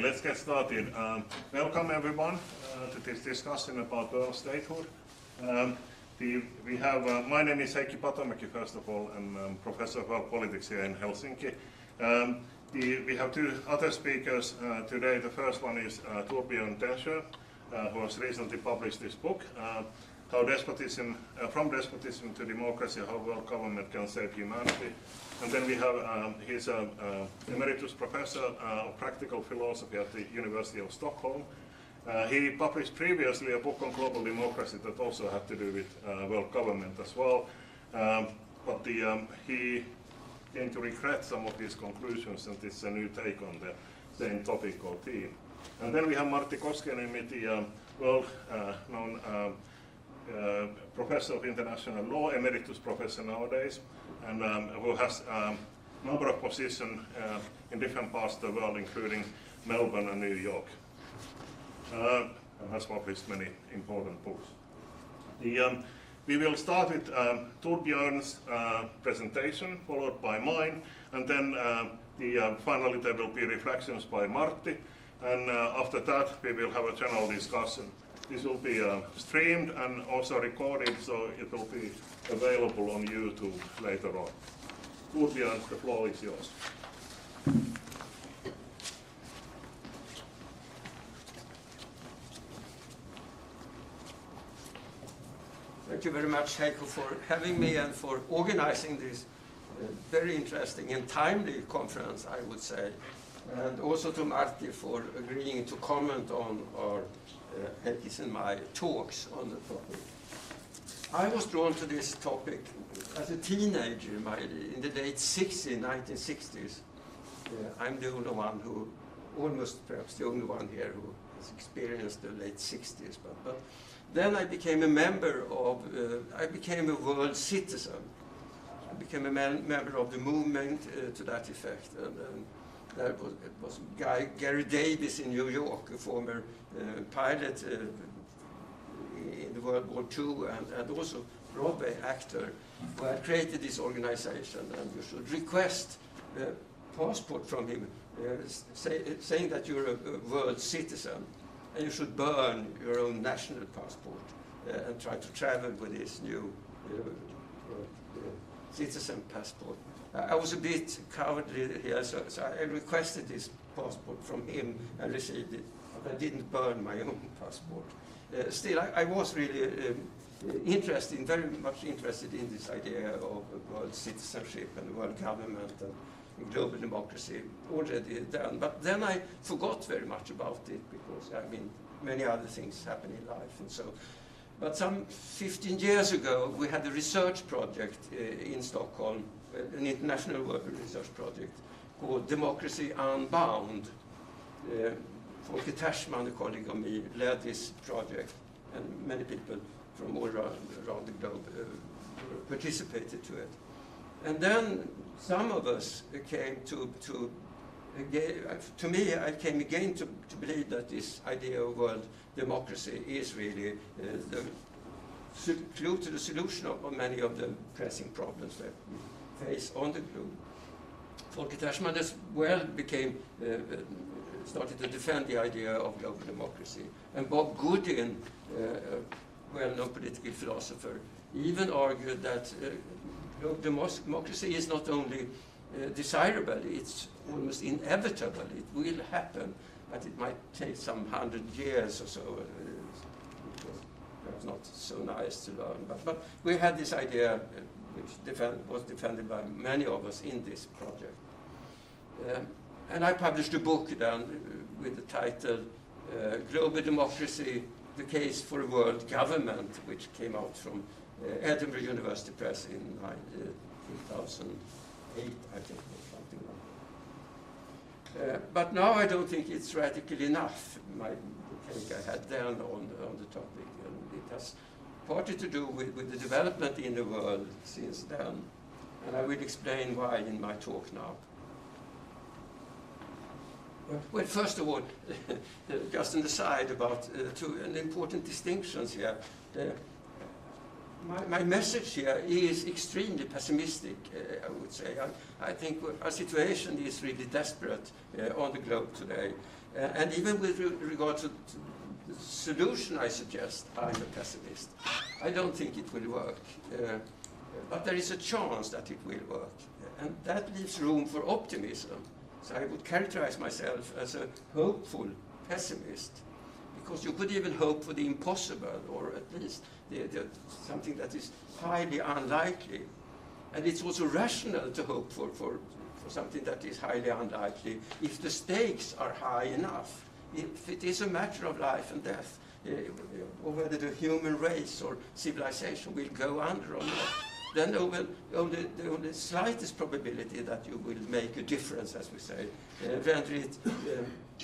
Let's get started. Welcome everyone to this discussion about world statehood. We have, my name is Heikki Patomäki, first of all, and I'm professor of world politics here in Helsinki. We have two other speakers today. The first one is Torbjörn Tännsjö, who has recently published this book, how despotism, from despotism to democracy, how world government can save humanity. And then we have, he's an emeritus professor of practical philosophy at the University of Stockholm. He published previously a book on global democracy that also had to do with world government as well. But he came to regret some of his conclusions, and this is a new take on the same topic or theme. And then we have Martti Koskenniemi, the well-known professor of international law, emeritus professor nowadays, and who has a number of positions in different parts of the world, including Melbourne and New York, and has published many important books. We will start with Torbjörn's presentation, followed by mine, and then finally there will be reflections by Martti, and after that we will have a general discussion. This will be streamed and also recorded, so it will be available on YouTube later on. Torbjörn, the floor is yours. Thank you very much, Heikki, for having me and for organizing this very interesting and timely conference, I would say. And also to Martti for agreeing to comment on our Heikki's and my talks on the topic. I was drawn to this topic as a teenager in the late 1960s. I'm the only one who, almost perhaps the only one here who has experienced the late 60s. But then I became a member of, I became a world citizen. I became a member of the movement to that effect. And it was Gary Davis in New York, a former pilot in the World War II and also Broadway actor, who had created this organization, and you should request a passport from him saying that you're a world citizen, and you should burn your own national passport and try to travel with this new citizen passport. I was a bit cowardly here, so I requested this passport from him and received it, but I didn't burn my own passport. Still, I was really very much interested in this idea of world citizenship and world government and global democracy already then. But then I forgot very much about it because, I mean, many other things happen in life and so. But some 15 years ago, we had a research project in Stockholm, an international research project called Democracy Unbound. Folke Tersman, a colleague of me, led this project, and many people from all around the globe participated to it. And then some of us came to me, I came again to believe that this idea of world democracy is really the clue to the solution of many of the pressing problems that we face on the globe. Folke Tersman as well started to defend the idea of global democracy. And Bob Goodin, a well-known political philosopher, even argued that global democracy is not only desirable, it's almost inevitable. It will happen, but it might take some 100 years or so. It was not so nice to learn. But we had this idea, which was defended by many of us in this project. And I published a book then with the title Global Democracy, the Case for a World Government, which came out from Edinburgh University Press in 2008, I think, or something like that. But now I don't think it's radical enough, the take I had then on the topic. And it has partly to do with the development in the world since then. And I will explain why in my talk now. Well, first of all, just an aside about two important distinctions here. My message here is extremely pessimistic, I would say. I think our situation is really desperate on the globe today. And even with regard to the solution I suggest, I'm a pessimist. I don't think it will work. But there is a chance that it will work. And that leaves room for optimism. So I would characterize myself as a hopeful pessimist. Because you could even hope for the impossible, or at least something that is highly unlikely. And it's also rational to hope for something that is highly unlikely if the stakes are high enough. If it is a matter of life and death, or whether the human race or civilization will go under or not, then the only slightest probability that you will make a difference, as we say, render it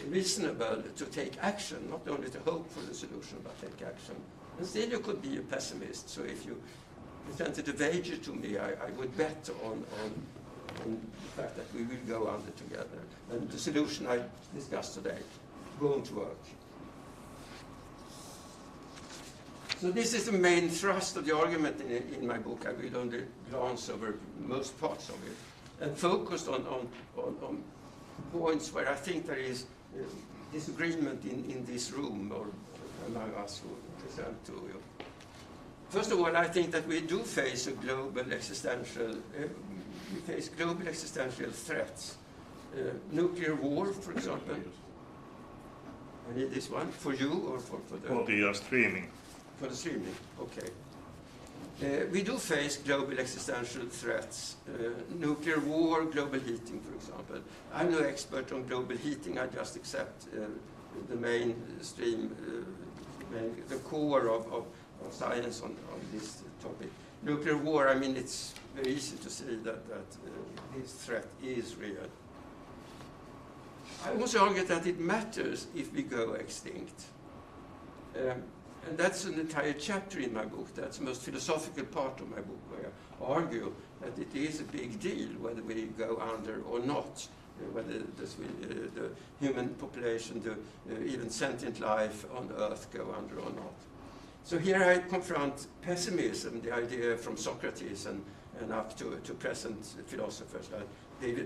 reasonable to take action, not only to hope for the solution, but take action. And still you could be a pessimist. So if you presented a wager to me, I would bet on the fact that we will go under together. And the solution I discussed today won't work. So this is the main thrust of the argument in my book. I will only glance over most parts of it and focused on points where I think there is disagreement in this room or among us who present to you. First of all, I think that we do face a global existential, threats. Nuclear war, for example. I need this one for you or for the streaming. For the streaming, okay. We do face global existential threats. Nuclear war, global heating, for example. I'm no expert on global heating, I just accept the mainstream, the core of science on this topic. Nuclear war, I mean, it's very easy to see that this threat is real. I also argue that it matters if we go extinct. And that's an entire chapter in my book. That's the most philosophical part of my book, where I argue that it is a big deal whether we go under or not, whether the human population, even sentient life on Earth go under or not. So here I confront pessimism, the idea from Socrates and up to present philosophers like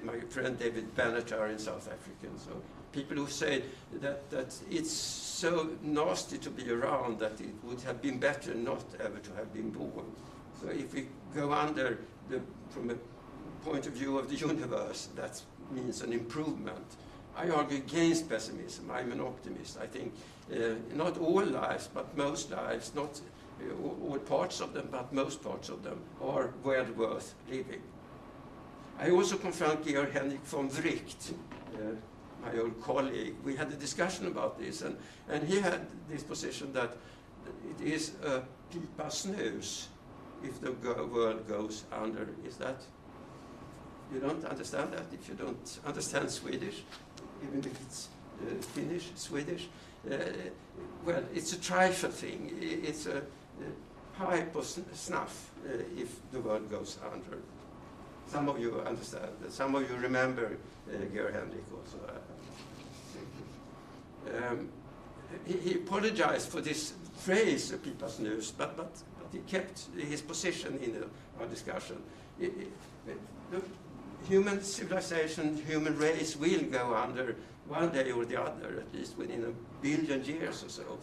my friend David Benatar in South Africa. So people who say that it's so nasty to be around that it would have been better not ever to have been born. So if we go under from a point of view of the universe, that means an improvement. I argue against pessimism. I'm an optimist. I think not all lives, but most lives, not all parts of them, but most parts of them are well worth living. I also confront Georg Henrik von Wright, my old colleague. We had a discussion about this, and he had this position that it is a pipa snus if the world goes under. Is that? You don't understand that if you don't understand Swedish, even if it's Finnish, Swedish. Well, it's a trifle thing. It's a pipe of snuff if the world goes under. Some of you understand. Some of you remember Georg Henrik also. He apologized for this phrase, pipa snus, but he kept his position in our discussion. The human civilization, human race will go under one day or the other, at least within 1 billion years or so.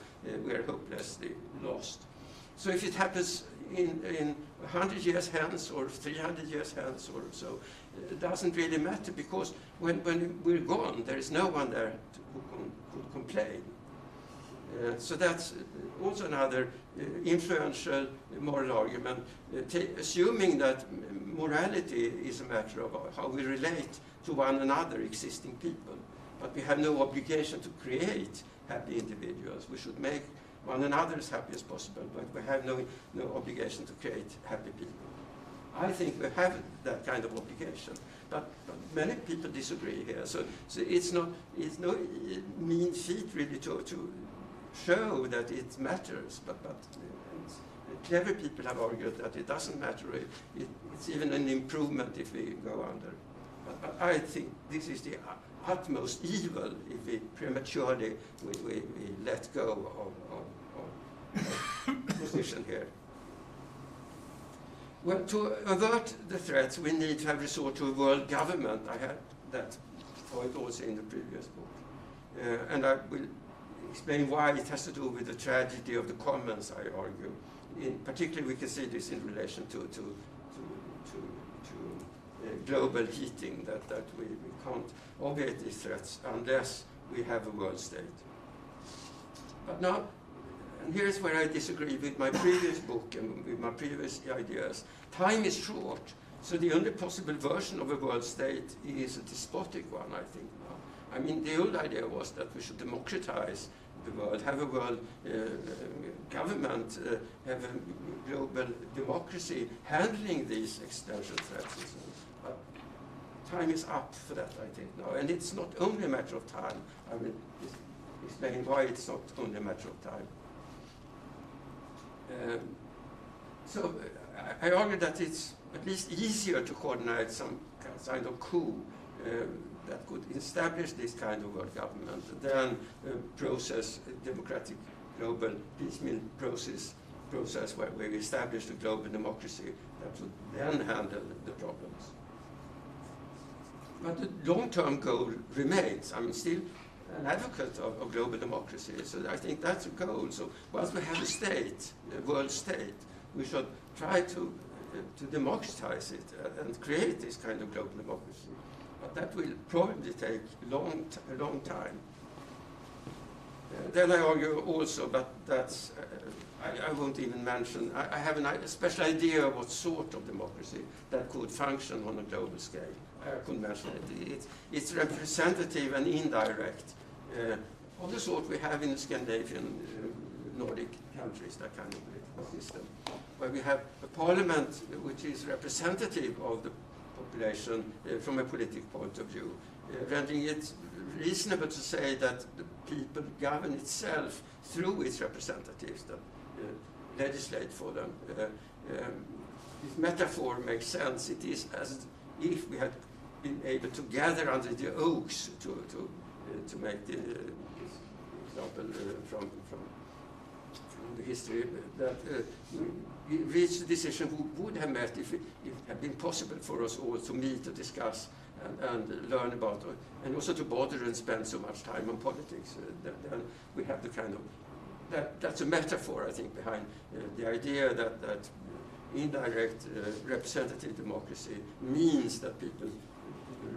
We are hopelessly lost. So if it happens in 100 years hence or 300 years hence or so, it doesn't really matter, because when we're gone, there is no one there who could complain. So that's also another influential moral argument, assuming that morality is a matter of how we relate to one another, existing people. But we have no obligation to create happy individuals. We should make one another as happy as possible, but we have no obligation to create happy people. I think we have that kind of obligation, but many people disagree here. So it's no mean feat really to show that it matters, but clever people have argued that it doesn't matter. It's even an improvement if we go under. But I think this is the utmost evil if we prematurely we let go of position here. Well, to avert the threats, we need to have resort to a world government. I had that point also in the previous book. and I will explain why it has to do with the tragedy of the commons, I argue. Particularly, we can see this in relation to global heating, that we can't obviate these threats unless we have a world state. But now, and here's where I disagree with my previous book and with my previous ideas. Time is short, so the only possible version of a world state is a despotic one, I think now. I mean, the old idea was that we should democratize the world, have a world government, have a global democracy handling these existential threats and so on. But time is up for that, I think, now. And it's not only a matter of time. I will explain why it's not only a matter of time. So I argue that it's at least easier to coordinate some kind of coup that could establish this kind of world government than process a democratic global piecemeal process where we establish a global democracy that would then handle the problems. But the long-term goal remains. I'm still an advocate of global democracy, so I think that's a goal. So once we have a state, a world state, we should try to democratize it and create this kind of global democracy. But that will probably take a long time. Then I argue also, but that's, I won't even mention, I have a special idea of what sort of democracy that could function on a global scale. I couldn't mention it. It's representative and indirect, of the sort we have in the Scandinavian Nordic countries, that kind of political system, where we have a parliament which is representative of the population from a political point of view, rendering it reasonable to say that the people govern itself through its representatives that legislate for them. This metaphor makes sense. It is as if we had been able to gather under the oaks to make the example from the history that we reached a decision we would have met if it had been possible for us all to meet, to discuss, and learn about, and also to bother and spend so much time on politics. Then we have the kind of, that's a metaphor, I think, behind the idea that indirect representative democracy means that people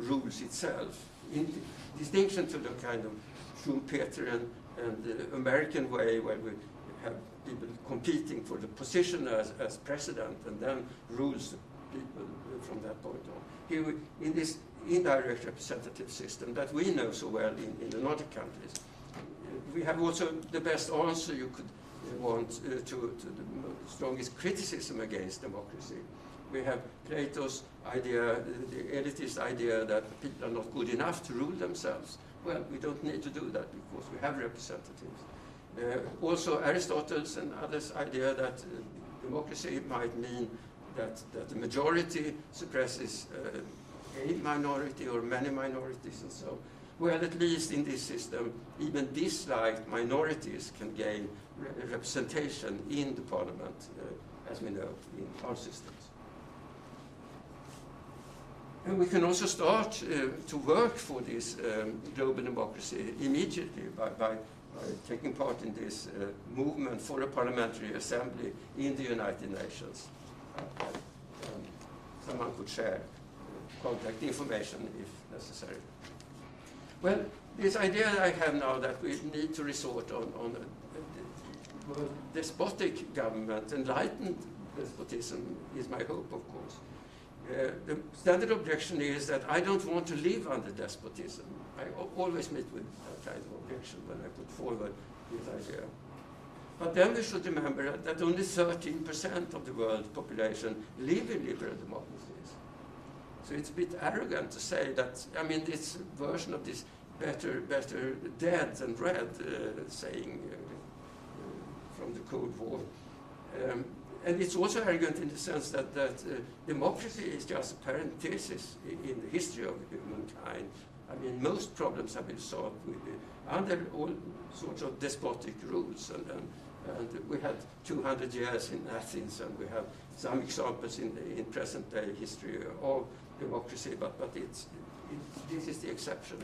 rules itself, in distinction to the kind of Schumpeterian and American way where we have people competing for the position as president and then rules people from that point on. Here in this indirect representative system that we know so well in the Nordic countries, we have also the best answer you could want to the strongest criticism against democracy. We have Plato's idea, the elitist idea that people are not good enough to rule themselves. Well, we don't need to do that because we have representatives. Also Aristotle's and others' idea that democracy might mean that the majority suppresses a minority or many minorities and so. Well, at least in this system, even disliked minorities can gain representation in the parliament, as we know in our systems. And we can also start to work for this global democracy immediately by taking part in this movement for a parliamentary assembly in the United Nations. Someone could share contact information if necessary. Well, this idea that I have now that we need to resort on a despotic government, enlightened despotism, is my hope, of course. The standard objection is that I don't want to live under despotism. I always meet with that kind of objection when I put forward this idea. But then we should remember that only 13% of the world's population live in liberal democracies. So it's a bit arrogant to say that, I mean, this version of this better dead than red saying from the Cold War. And it's also arrogant in the sense that democracy is just a parenthesis in the history of humankind. I mean, most problems have been solved under all sorts of despotic rules. And we had 200 years in Athens, and we have some examples in present-day history of democracy, but this is the exception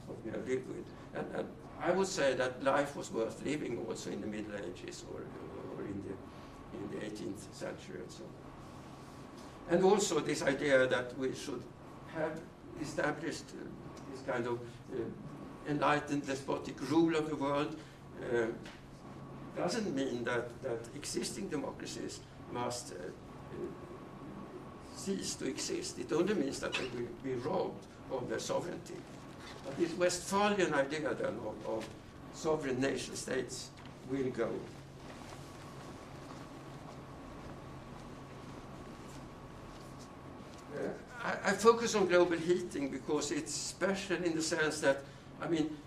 what we have lived with. And I would say that life was worth living also in the Middle Ages or in the 18th century and so on. And also this idea that we should have established this kind of enlightened despotic rule of the world doesn't mean that existing democracies must cease to exist. It only means that they will be robbed of their sovereignty. But this Westphalian idea then of sovereign nation states will go. I focus on global heating because it's special in the sense that, I mean,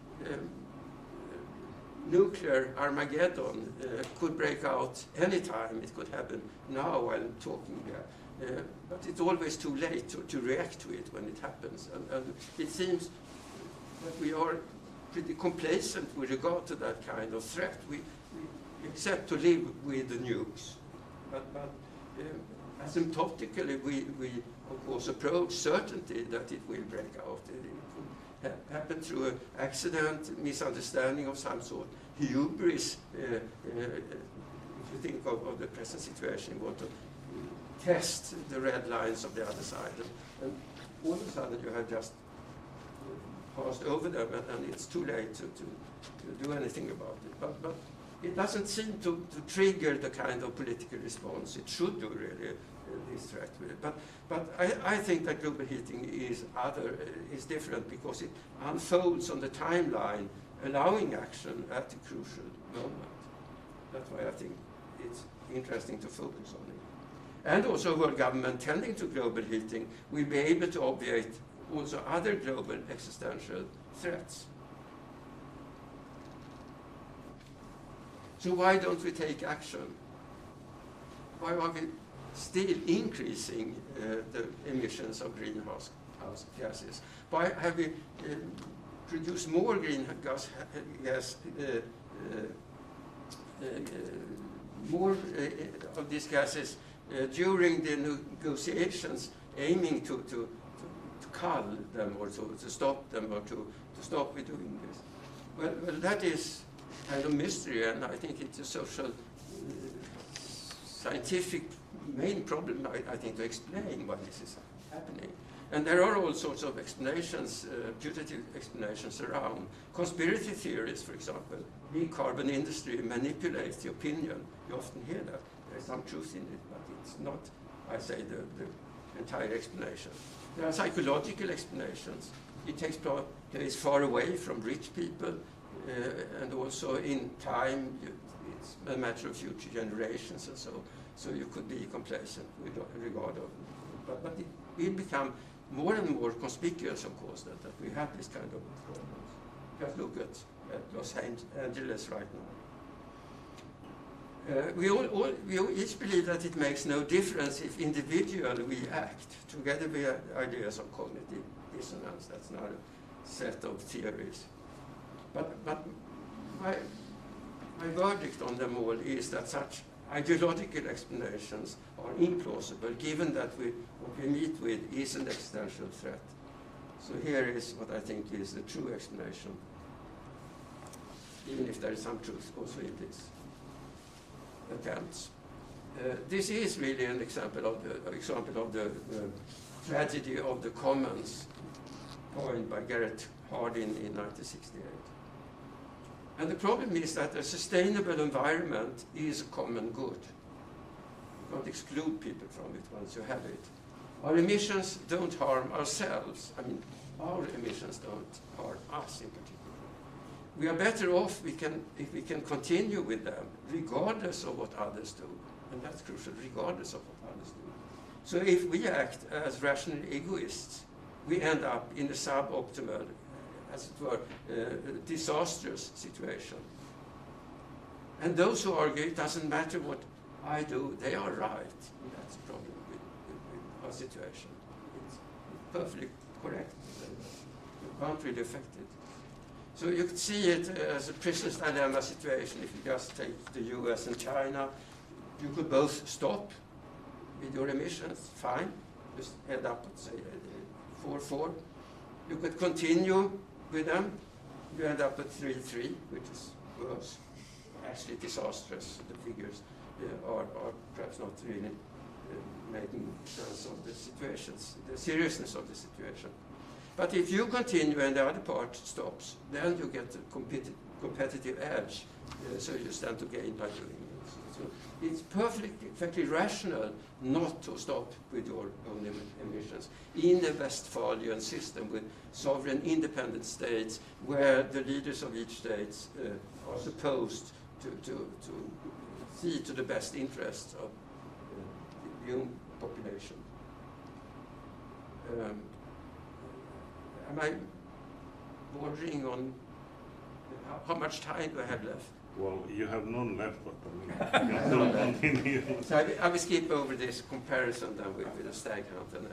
nuclear Armageddon could break out anytime. It could happen now while I'm talking here. But it's always too late to react to it when it happens. And it seems that we are pretty complacent with regard to that kind of threat. We accept to live with the nukes. But asymptotically, we of course approach certainty that it will break out. It could happen through an accident, misunderstanding of some sort, hubris. If you think of the present situation, you want to test the red lines of the other side. And all of a sudden you have just passed over them and it's too late to do anything about it. But it doesn't seem to trigger the kind of political response it should do, really, this threat with it. But I think that global heating is different because it unfolds on the timeline, allowing action at a crucial moment. That's why I think it's interesting to focus on it. And also world government tending to global heating will be able to obviate also other global existential threats. So why don't we take action? Why are we still increasing the emissions of greenhouse gases? Why have we produced more greenhouse gas, more of these gases during the negotiations aiming to cull them or to stop them or to stop with doing this? Well, that is kind of mystery, and I think it's a social, scientific main problem, I think, to explain why this is happening. And there are all sorts of explanations, putative explanations around. Conspiracy theories, for example, big carbon industry manipulates the opinion. You often hear that. There's some truth in it, but it's not, I say, the entire explanation. There are psychological explanations. It takes place far away from rich people, and also in time, it's a matter of future generations and so you could be complacent with regard of, but it will become more and more conspicuous, of course, that we have this kind of problems. Just look at Los Angeles right now. We each believe that it makes no difference if individually we act. Together we have ideas of cognitive dissonance. That's not a set of theories. But my verdict on them all is that such ideological explanations are implausible, given that what we meet with is an existential threat. So here is what I think is the true explanation, even if there is some truth also in these attempts. This is really an example of the tragedy of the commons, coined by Garrett Hardin in 1968. And the problem is that a sustainable environment is a common good. You can't exclude people from it once you have it. Our emissions don't harm ourselves. I mean, our emissions don't harm us in particular. We are better off if we can continue with them, regardless of what others do. And that's crucial, regardless of what others do. So if we act as rational egoists, we end up in a suboptimal, as it were, disastrous situation. And those who argue it doesn't matter what I do, they are right. And that's the problem with our situation. It's perfectly correct. You can't really affect it. So you could see it as a prisoner's dilemma situation if you just take the US and China. You could both stop with your emissions, fine, just head up and say 4-4. You could continue with them, you end up at 3-3, which is worse, actually disastrous. The figures are perhaps not really making sense of the situations, the seriousness of the situation. But if you continue and the other part stops, then you get a competitive edge, so you stand to gain by doing it. So it's perfectly rational not to stop with your own emissions in a Westphalian system with sovereign independent states where the leaders of each state are supposed to see to the best interests of the young population. Am I bordering on how much time do I have left? Well, you have none left, but I mean, you can continue. So I will skip over this comparison then with the stag hunt and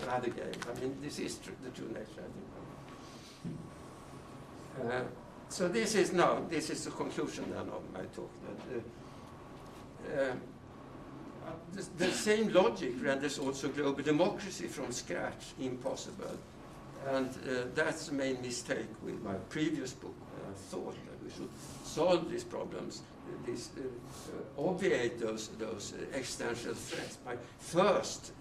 another game. I mean, this is the true nature, I think. So this is the conclusion then of my talk. That, the same logic renders also global democracy from scratch impossible. And that's the main mistake with my previous book. I thought that we should solve these problems, obviate those existential threats by first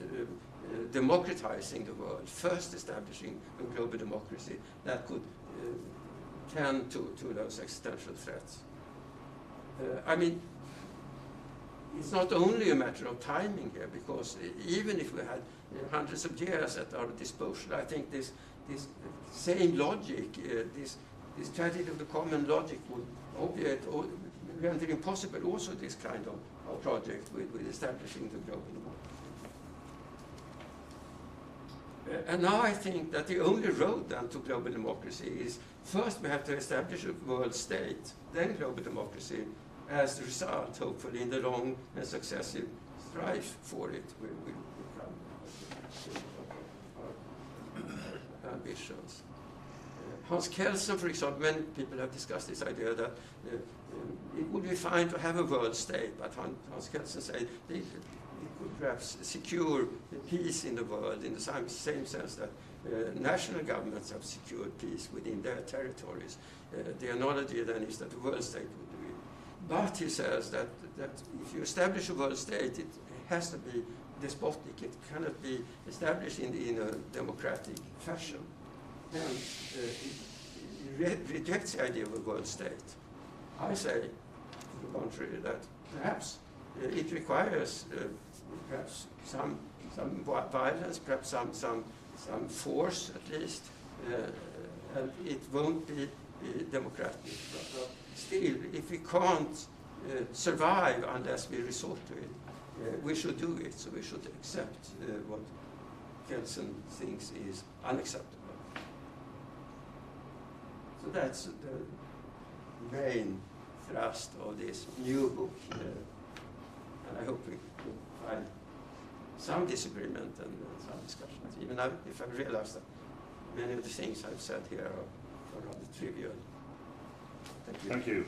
democratizing the world, first establishing a global democracy that could tend to those existential threats. I mean, it's not only a matter of timing here, because even if we had hundreds of years at our disposal, I think this same logic, this tragedy of the common logic would obviate or render impossible also this kind of project with establishing the global democracy. And now I think that the only road then to global democracy is first we have to establish a world state, then global democracy, as the result, hopefully, in the long and successive strife for it will become our ambitions. Hans Kelsen, for example, many people have discussed this idea that it would be fine to have a world state, but Hans Kelsen said it could perhaps secure peace in the world in the same sense that national governments have secured peace within their territories. The analogy then is that the world state would do it. But he says that if you establish a world state, it has to be despotic. It cannot be established in a democratic fashion. And it rejects the idea of a world state. I say, to the contrary, that perhaps it requires perhaps some violence, perhaps some force at least, and it won't be democratic. But still, if we can't survive unless we resort to it, we should do it. So we should accept what Kelsen thinks is unacceptable. So that's the main thrust of this new book. And I hope we will find some disagreement and some discussions, even if I realize that many of the things I've said here are rather trivial. Thank you. Thank you.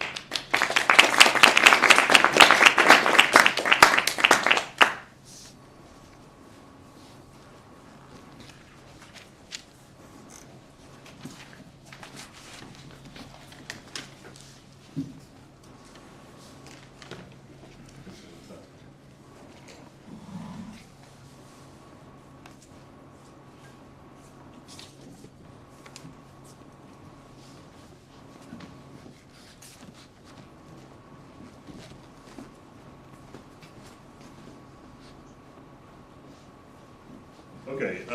Okay,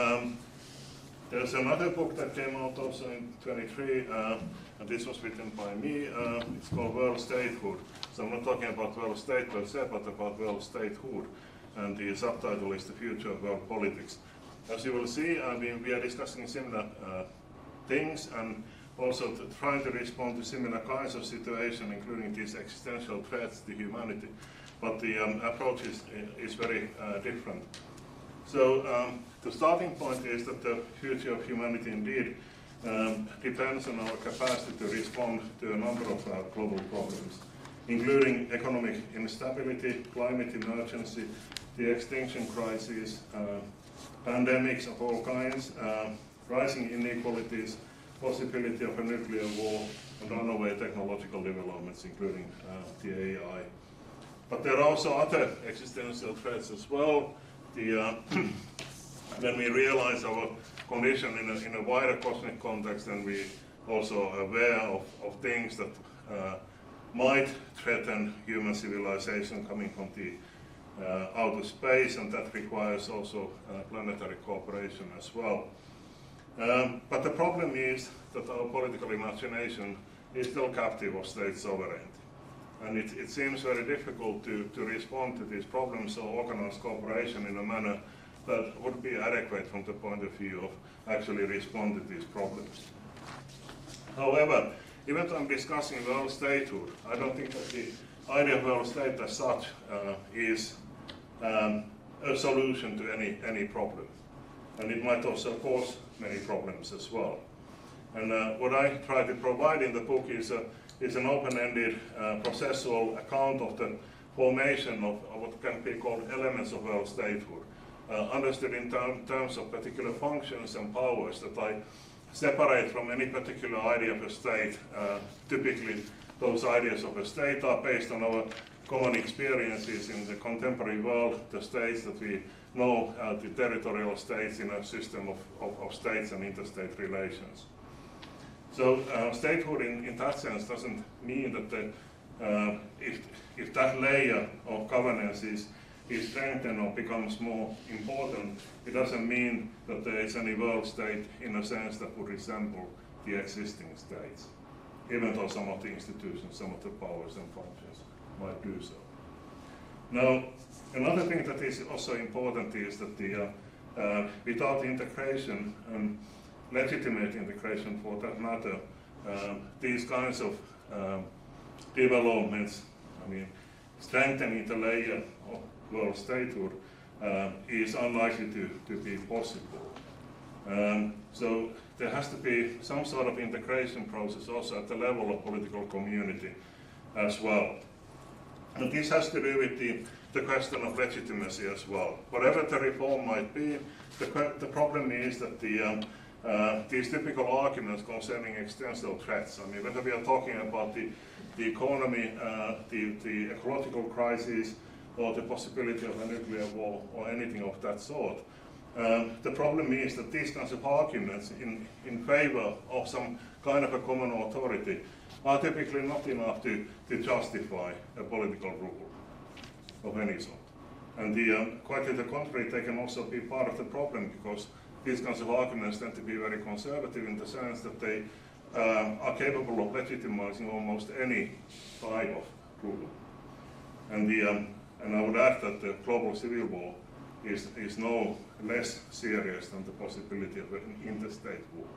there's another book that came out also in 23, and this was written by me. It's called World Statehood. So I'm not talking about world state per se, but about world statehood. And the subtitle is The Future of World Politics. As you will see, we are discussing similar things and also trying to respond to similar kinds of situations, including these existential threats to humanity. But the approach is very different. So the starting point is that the future of humanity indeed depends on our capacity to respond to a number of global problems, including economic instability, climate emergency, the extinction crisis, pandemics of all kinds, rising inequalities, possibility of a nuclear war and runaway technological developments, including the AI. But there are also other existential threats as well. When we realize our condition in a wider cosmic context, then we also are aware of things that might threaten human civilization coming from the outer space, and that requires also planetary cooperation as well. But the problem is that our political imagination is still captive of state sovereignty. And it seems very difficult to respond to these problems or organize cooperation in a manner that would be adequate from the point of view of actually respond to these problems. However, even though I'm discussing world statehood, I don't think that the idea of world state as such is a solution to any problem. And it might also cause many problems as well. And what I try to provide in the book is an open-ended processual account of the formation of what can be called elements of world statehood, understood in terms of particular functions and powers that I separate from any particular idea of a state. Typically, those ideas of a state are based on our common experiences in the contemporary world, the states that we know, the territorial states in a system of states and interstate relations. So statehood in that sense doesn't mean that if that layer of governance is strengthened or becomes more important, it doesn't mean that there is any world state in a sense that would resemble the existing states, even though some of the institutions, some of the powers and functions might do so. Now, another thing that is also important is that without integration and legitimate integration for that matter, these kinds of developments, I mean, strengthening the layer of world statehood is unlikely to be possible. So there has to be some sort of integration process also at the level of political community as well. And this has to do with the question of legitimacy as well. Whatever the reform might be, the problem is that these typical arguments concerning existential threats, I mean, whether we are talking about the economy, the ecological crisis, or the possibility of a nuclear war, or anything of that sort, the problem is that these kinds of arguments in favor of some kind of a common authority are typically not enough to justify a political rule of any sort. And quite to the contrary, they can also be part of the problem, because these kinds of arguments tend to be very conservative in the sense that they are capable of legitimizing almost any type of rule. And I would add that the global civil war is no less serious than the possibility of an interstate war.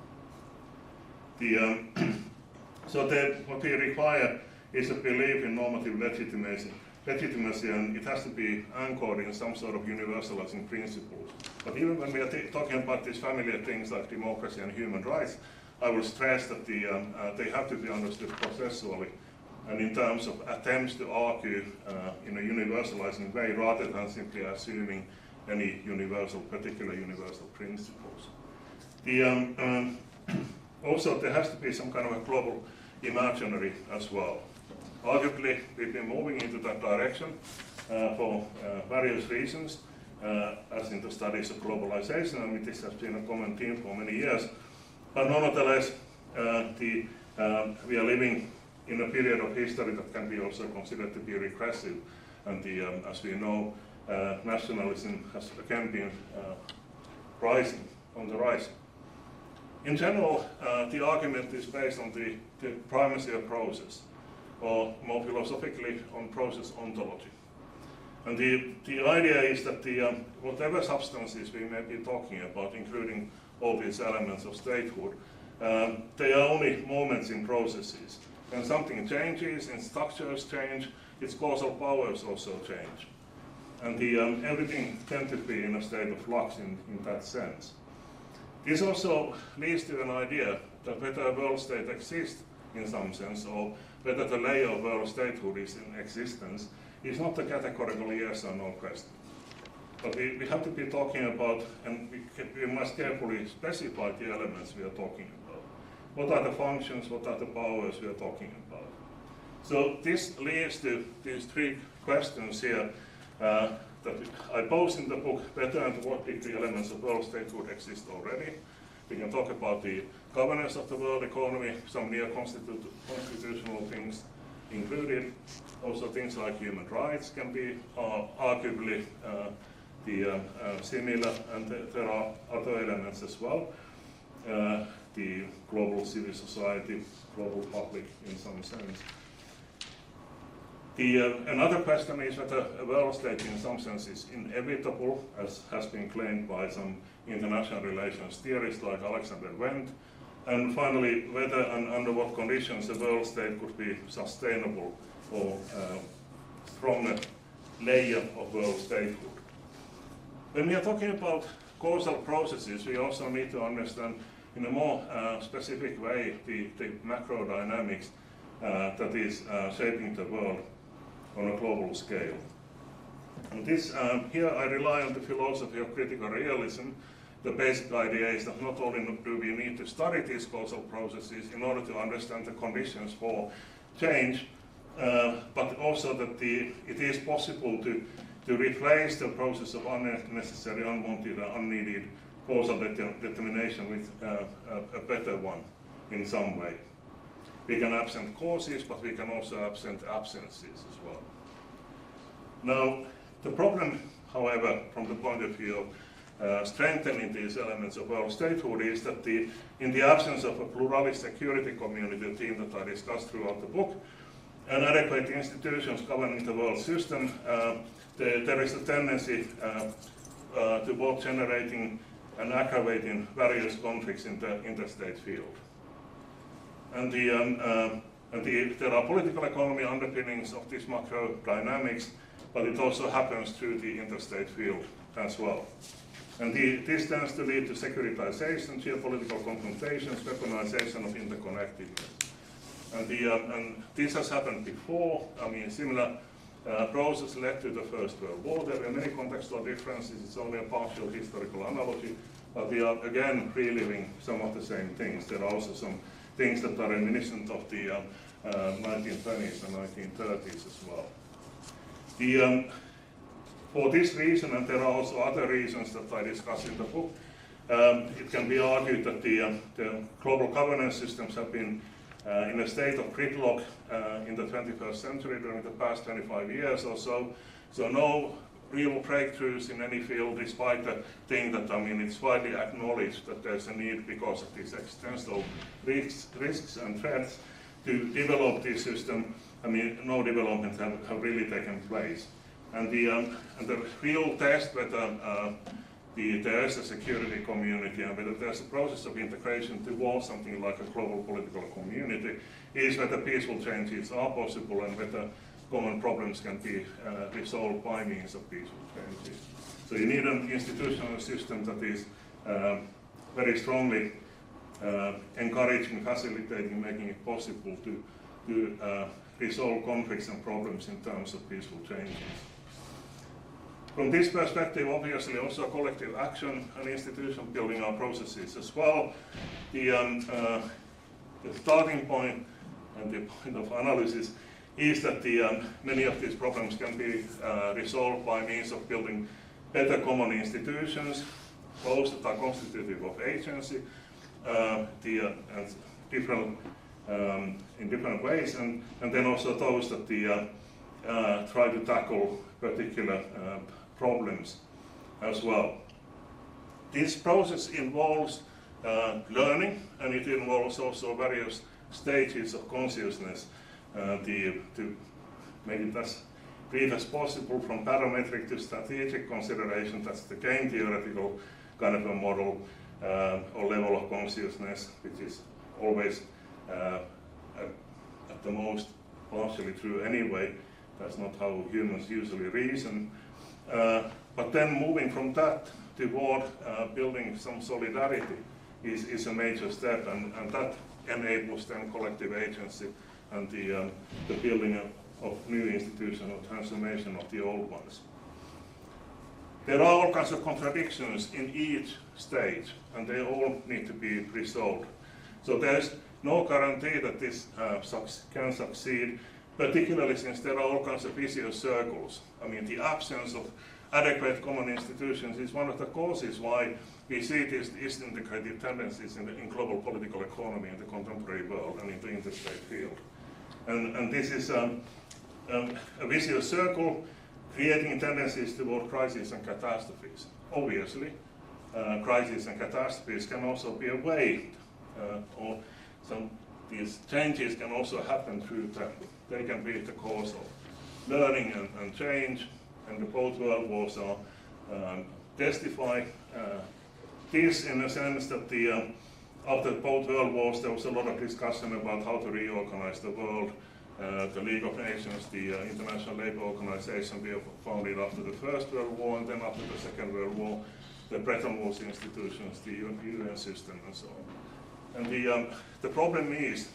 So what we require is a belief in normative legitimacy, and it has to be anchored in some sort of universalizing principles. But even when we are talking about these familiar things like democracy and human rights, I will stress that they have to be understood processually and in terms of attempts to argue in a universalizing way rather than simply assuming any particular universal principles. Also, there has to be some kind of a global imaginary as well. Arguably, we've been moving into that direction for various reasons, as in the studies of globalization, and this has been a common theme for many years. But nonetheless, we are living in a period of history that can be also considered to be regressive, and as we know, nationalism has again been rising, on the rise. In general, the argument is based on the primacy of process, or more philosophically, on process ontology. And the idea is that whatever substances we may be talking about, including all these elements of statehood, they are only moments in processes. When something changes, and structures change, its causal powers also change. And everything tends to be in a state of flux in that sense. This also leads to an idea that whether a world state exists in some sense, or whether the layer of world statehood is in existence, is not a categorical yes or no question. But we have to be talking about, and we must carefully specify the elements we are talking about. what are the functions, what are the powers we are talking about. So this leads to these three questions here that I pose in the book: whether and to what degree elements of world statehood exist already. We can talk about the governance of the world economy, some near constitutional things included. Also things like human rights can be arguably similar, and there are other elements as well. The global civil society, global public in some sense. Another question is whether a world state in some sense is inevitable, as has been claimed by some international relations theorists like Alexander Wendt. And finally, whether and under what conditions a world state could be sustainable or stronger layer of world statehood. When we are talking about causal processes, we also need to understand in a more specific way the macro dynamics that is shaping the world on a global scale. And this, here I rely on the philosophy of critical realism. The basic idea is that not only do we need to study these causal processes in order to understand the conditions for change, but also that it is possible to replace the process of unnecessary, unwanted, unneeded causal determination with a better one in some way. We can absent causes, but we can also absent absences as well. Now, the problem, however, from the point of view of strengthening these elements of world statehood is that in the absence of a pluralist security community theme that I discussed throughout the book, and adequate institutions governing the world system, there is a tendency to both generating and aggravating various conflicts in the interstate field. And there are political economy underpinnings of these macro dynamics, but it also happens through the interstate field as well. And this tends to lead to securitization, geopolitical confrontations, weaponization of interconnectedness. And this has happened before. I mean, similar process led to the First World War. There were many contextual differences. It's only a partial historical analogy, but we are again reliving some of the same things. There are also some things that are reminiscent of the 1920s and 1930s as well. For this reason, and there are also other reasons that I discuss in the book, it can be argued that the global governance systems have been in a state of gridlock in the 21st century during the past 25 years or so. So no real breakthroughs in any field, despite the thing that, I mean, it's widely acknowledged that there's a need because of these existential risks and threats to develop this system. I mean, no developments have really taken place. And the real test whether there is a security community and whether there's a process of integration towards something like a global political community is whether peaceful changes are possible and whether common problems can be resolved by means of peaceful changes. So you need an institutional system that is very strongly encouraging, facilitating, making it possible to resolve conflicts and problems in terms of peaceful changes. From this perspective, obviously also collective action and institution building are processes as well. The starting point and the point of analysis is that many of these problems can be resolved by means of building better common institutions, those that are constitutive of agency, and in different ways, and then also those that try to tackle particular problems as well. This process involves learning, and it involves also various stages of consciousness to make it as brief as possible, from parametric to strategic consideration. That's the game theoretical kind of a model or level of consciousness, which is always at the most partially true anyway. That's not how humans usually reason. But then moving from that toward building some solidarity is a major step, and that enables then collective agency and the building of new institutional transformation of the old ones. There are all kinds of contradictions in each stage, and they all need to be resolved. So there's no guarantee that this can succeed, particularly since there are all kinds of vicious circles. I mean, the absence of adequate common institutions is one of the causes why we see these disintegrative tendencies in global political economy in the contemporary world and in the interstate field. And this is a vicious circle creating tendencies toward crises and catastrophes. Obviously, crises and catastrophes can also be awaited, or these changes can also happen through time. They can be the cause of learning and change, and the both world wars are testify this in a sense that after both world wars there was a lot of discussion about how to reorganize the world. The League of Nations, the International Labour Organization, were founded after the First World War, and then after the Second World War, the Bretton Woods institutions, the UN system, and so on. And the problem is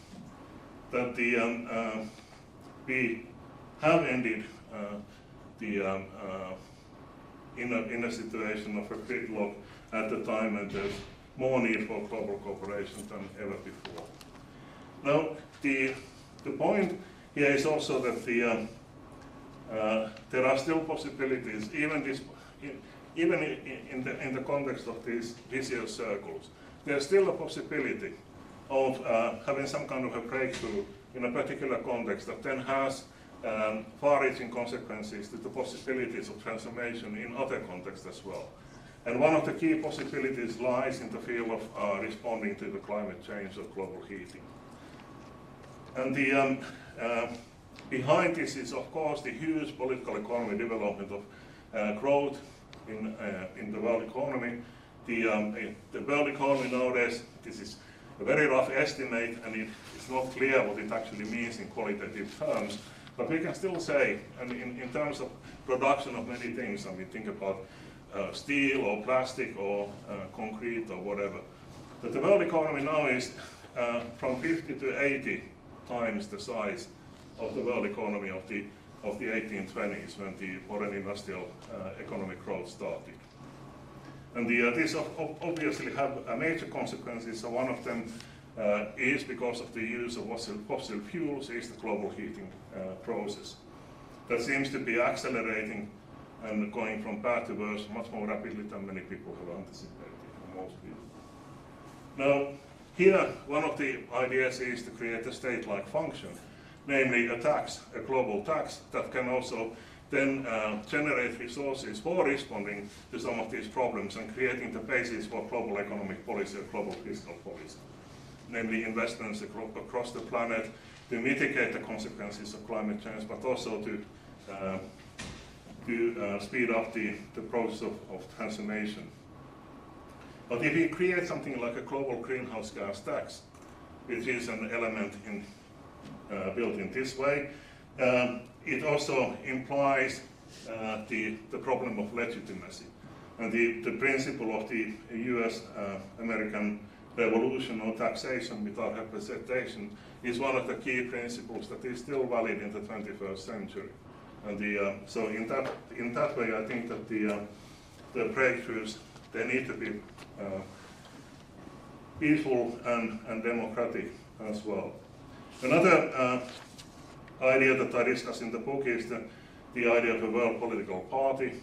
that we have ended in a situation of a gridlock at the time, and there's more need for global cooperation than ever before. Now, the point here is also that there are still possibilities, even in the context of these vicious circles. There's still a possibility of having some kind of a breakthrough in a particular context that then has far-reaching consequences to the possibilities of transformation in other contexts as well. And one of the key possibilities lies in the field of responding to the climate change of global heating. And behind this is, of course, the huge political economy development of growth in the world economy. The world economy nowadays, this is a very rough estimate, and it's not clear what it actually means in qualitative terms, but we can still say, and in terms of production of many things, I mean, think about steel or plastic or concrete or whatever, that the world economy now is from 50 to 80 times the size of the world economy of the 1820s, when the modern industrial economic growth started. And this obviously have major consequences. So one of them is because of the use of fossil fuels is the global heating process. That seems to be accelerating and going from bad to worse much more rapidly than many people have anticipated, most people. Now, here, one of the ideas is to create a state-like function, namely a tax, a global tax that can also then generate resources for responding to some of these problems and creating the basis for global economic policy or global fiscal policy, namely investments across the planet to mitigate the consequences of climate change, but also to speed up the process of transformation. But if you create something like a global greenhouse gas tax, which is an element built in this way, it also implies the problem of legitimacy. And the principle of the US-American revolution or taxation without representation is one of the key principles that is still valid in the 21st century. And so in that way, I think that the breakthroughs, they need to be peaceful and democratic as well. Another idea that I discuss in the book is the idea of a world political party,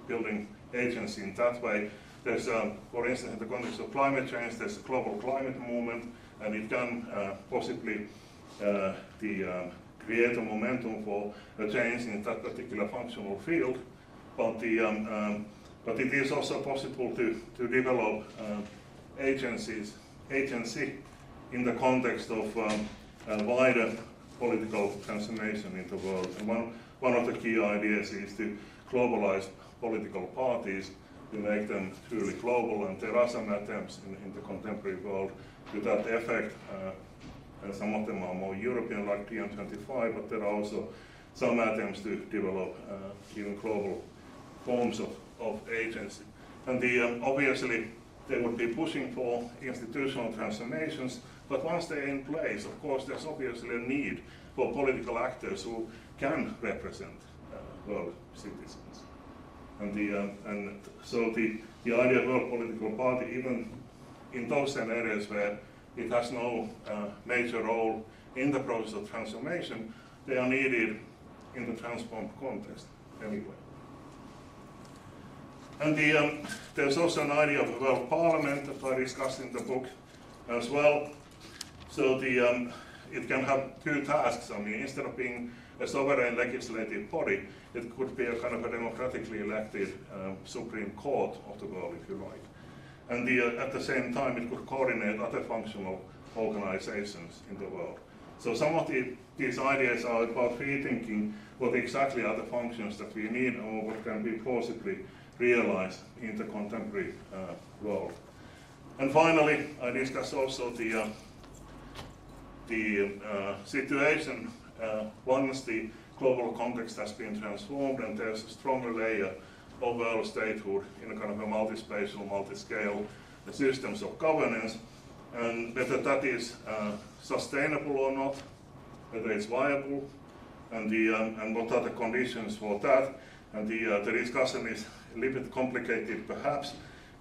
building agency in that way. There's, for instance, in the context of climate change, there's a global climate movement, and it can possibly create a momentum for a change in that particular functional field. But it is also possible to develop agency in the context of wider political transformation in the world. And one of the key ideas is to globalize political parties, to make them truly global, and there are some attempts in the contemporary world to that effect. Some of them are more European, like TM25, but there are also some attempts to develop even global forms of agency. And obviously, they would be pushing for institutional transformations, but once they're in place, of course, there's obviously a need for political actors who can represent world citizens. And so the idea of world political party, even in those scenarios where it has no major role in the process of transformation, they are needed in the transformed context anyway. And there's also an idea of a world parliament that I discussed in the book as well. So it can have two tasks. I mean, instead of being a sovereign legislative body, it could be a kind of a democratically elected Supreme Court of the world, if you like. And at the same time, it could coordinate other functional organizations in the world. So some of these ideas are about rethinking what exactly are the functions that we need or what can be plausibly realized in the contemporary world. And finally, I discussed also the situation once the global context has been transformed and there's a stronger layer of world statehood in a kind of a multi-spatial, multi-scale systems of governance, and whether that is sustainable or not, whether it's viable, and what are the conditions for that. And the discussion is a little bit complicated perhaps,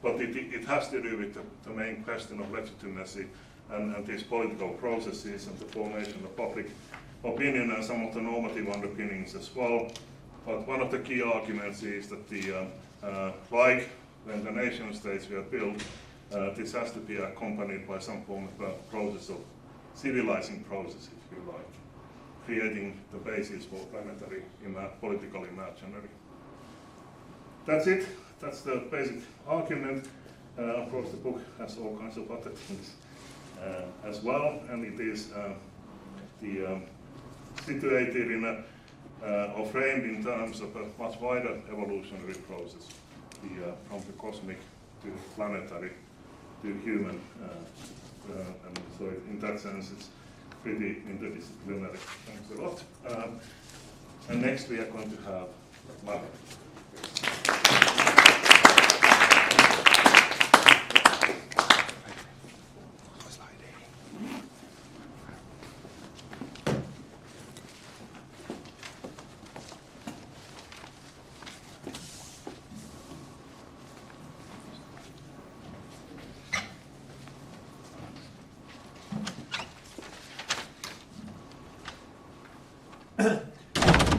but it has to do with the main question of legitimacy and these political processes and the formation of public opinion and some of the normative underpinnings as well. But one of the key arguments is that like when the nation states were built, this has to be accompanied by some form of a process of civilizing process, if you like, creating the basis for planetary political imaginary. That's it. That's the basic argument. Of course, the book has all kinds of other things as well, and it is situated in or framed in terms of a much wider evolutionary process, from the cosmic to planetary to human, and so in that sense it's pretty interdisciplinary. Thanks a lot. And next we are going to have Martti.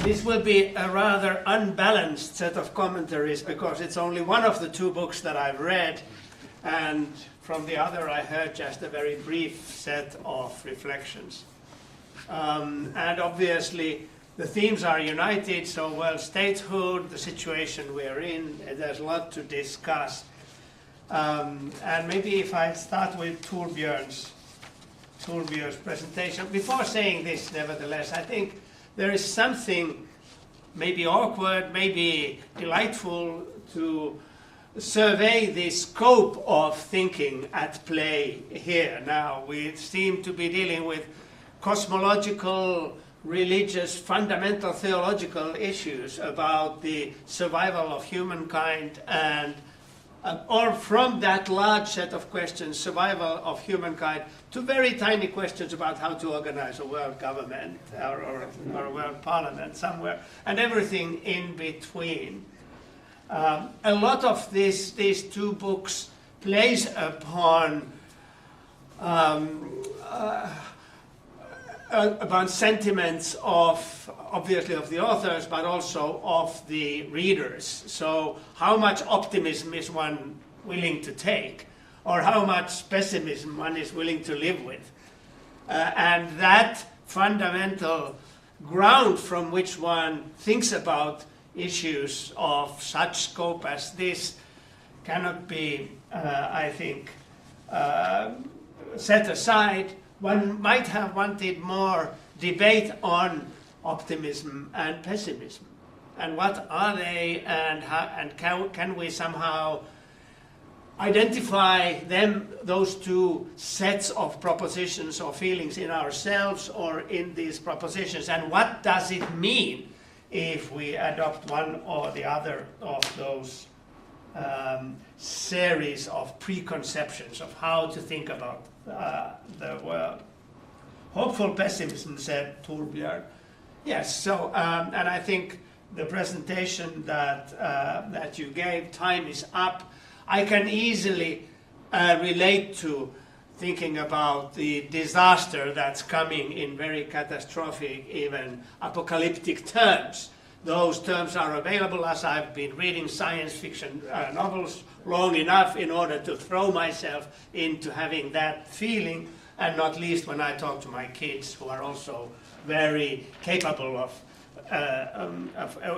This will be a rather unbalanced set of commentaries because it's only one of the two books that I've read, and from the other I heard just a very brief set of reflections. And obviously the themes are united, so world statehood, the situation we're in, there's a lot to discuss. And maybe if I start with Torbjörn's presentation. Before saying this, nevertheless, I think there is something maybe awkward, maybe delightful to survey the scope of thinking at play here. Now, we seem to be dealing with cosmological, religious, fundamental theological issues about the survival of humankind and or from that large set of questions, survival of humankind, to very tiny questions about how to organize a world government or a world parliament somewhere, and everything in between. A lot of these two books plays upon sentiments of, obviously, of the authors, but also of the readers. So how much optimism is one willing to take, or how much pessimism one is willing to live with? And that fundamental ground from which one thinks about issues of such scope as this cannot be, I think, set aside. One might have wanted more debate on optimism and pessimism, and what are they, and how, and can we somehow identify them, those two sets of propositions or feelings in ourselves or in these propositions, and what does it mean if we adopt one or the other of those series of preconceptions of how to think about the world. Hopeful pessimism, said Torbjörn. Yes, so, and I think the presentation that you gave, time is up. I can easily relate to thinking about the disaster that's coming in very catastrophic, even apocalyptic terms. Those terms are available as I've been reading science fiction novels long enough in order to throw myself into having that feeling, and not least when I talk to my kids, who are also very capable of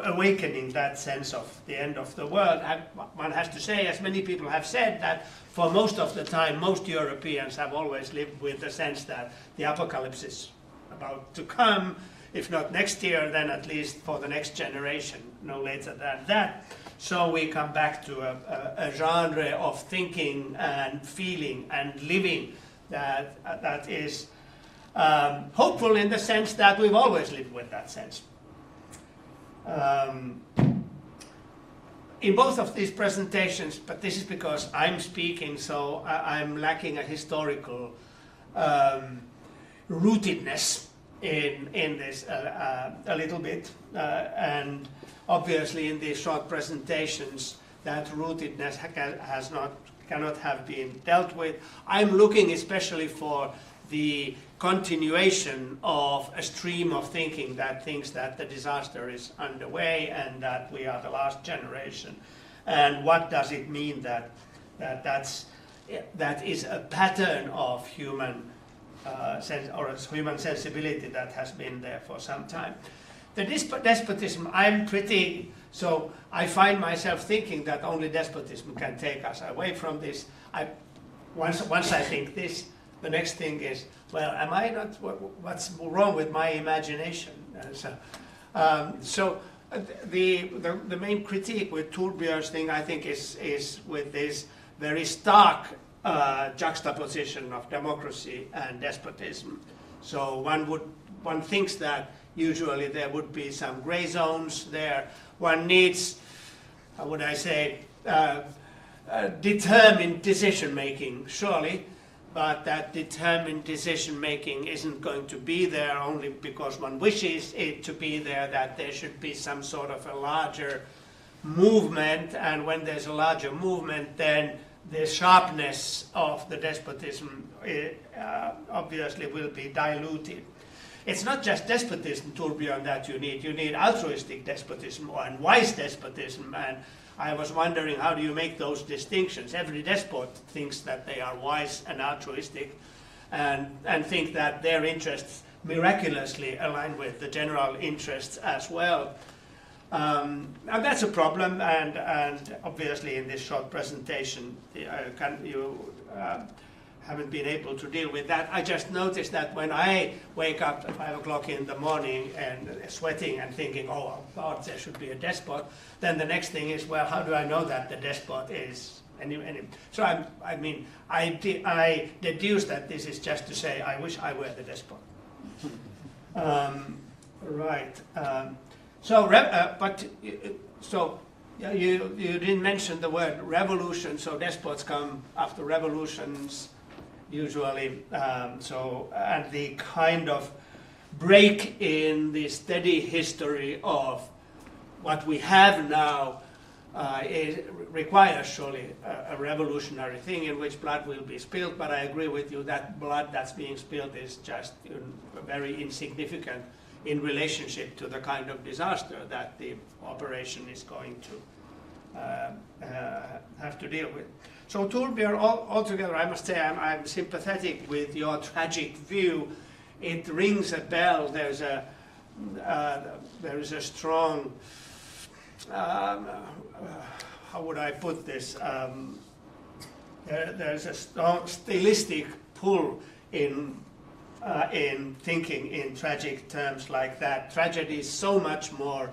awakening that sense of the end of the world. And one has to say, as many people have said, that for most of the time, most Europeans have always lived with the sense that the apocalypse is about to come, if not next year, then at least for the next generation, no later than that. So we come back to a genre of thinking and feeling and living that is hopeful in the sense that we've always lived with that sense. In both of these presentations, but this is because I'm speaking, so I'm lacking a historical rootedness in this a little bit, and obviously in these short presentations that rootedness cannot have been dealt with. I'm looking especially for the continuation of a stream of thinking that thinks that the disaster is underway and that we are the last generation. And what does it mean that is a pattern of human human sensibility that has been there for some time. The despotism, so I find myself thinking that only despotism can take us away from this. Once I think this, the next thing is, well, am I not, what's wrong with my imagination? The main critique with Torbjörn's thing, I think, is with this very stark juxtaposition of democracy and despotism. So one thinks that usually there would be some gray zones there. One needs, how would I say, determined decision making, surely, but that determined decision making isn't going to be there only because one wishes it to be there, that there should be some sort of a larger movement, and when there's a larger movement, then the sharpness of the despotism obviously will be diluted. It's not just despotism, Torbjörn, that you need altruistic despotism and wise despotism, and I was wondering, how do you make those distinctions? Every despot thinks that they are wise and altruistic and think that their interests miraculously align with the general interests as well. And that's a problem, and obviously in this short presentation you haven't been able to deal with that. I just noticed that when I wake up at 5 o'clock in the morning and sweating and thinking, oh, I thought there should be a despot, then the next thing is, well, how do I know that the despot is so I deduce that this is just to say, I wish I were the despot. Right. You didn't mention the word revolution, so despots come after revolutions usually, and the kind of break in the steady history of what we have now requires surely a revolutionary thing in which blood will be spilled, but I agree with you that blood that's being spilled is just very insignificant in relationship to the kind of disaster that the operation is going to have to deal with. So Torbjörn, altogether, I must say I'm sympathetic with your tragic view. It rings a bell. There is a strong, how would I put this? There's a strong stylistic pull in thinking in tragic terms like that. Tragedy is so much more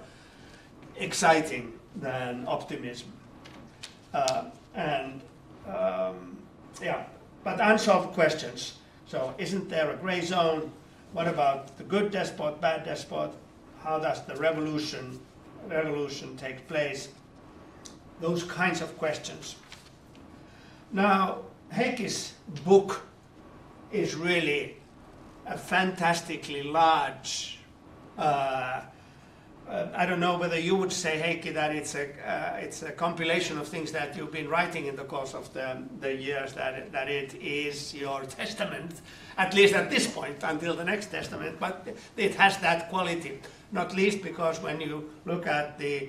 exciting than optimism. But unsolved questions. So isn't there a gray zone? What about the good despot, bad despot? How does the revolution take place? Those kinds of questions. Now, Heikki's book is really a fantastically large I don't know whether you would say, Heikki, that it's a compilation of things that you've been writing in the course of the years, that it is your testament, at least at this point, until the next testament, but it has that quality, not least because when you look at the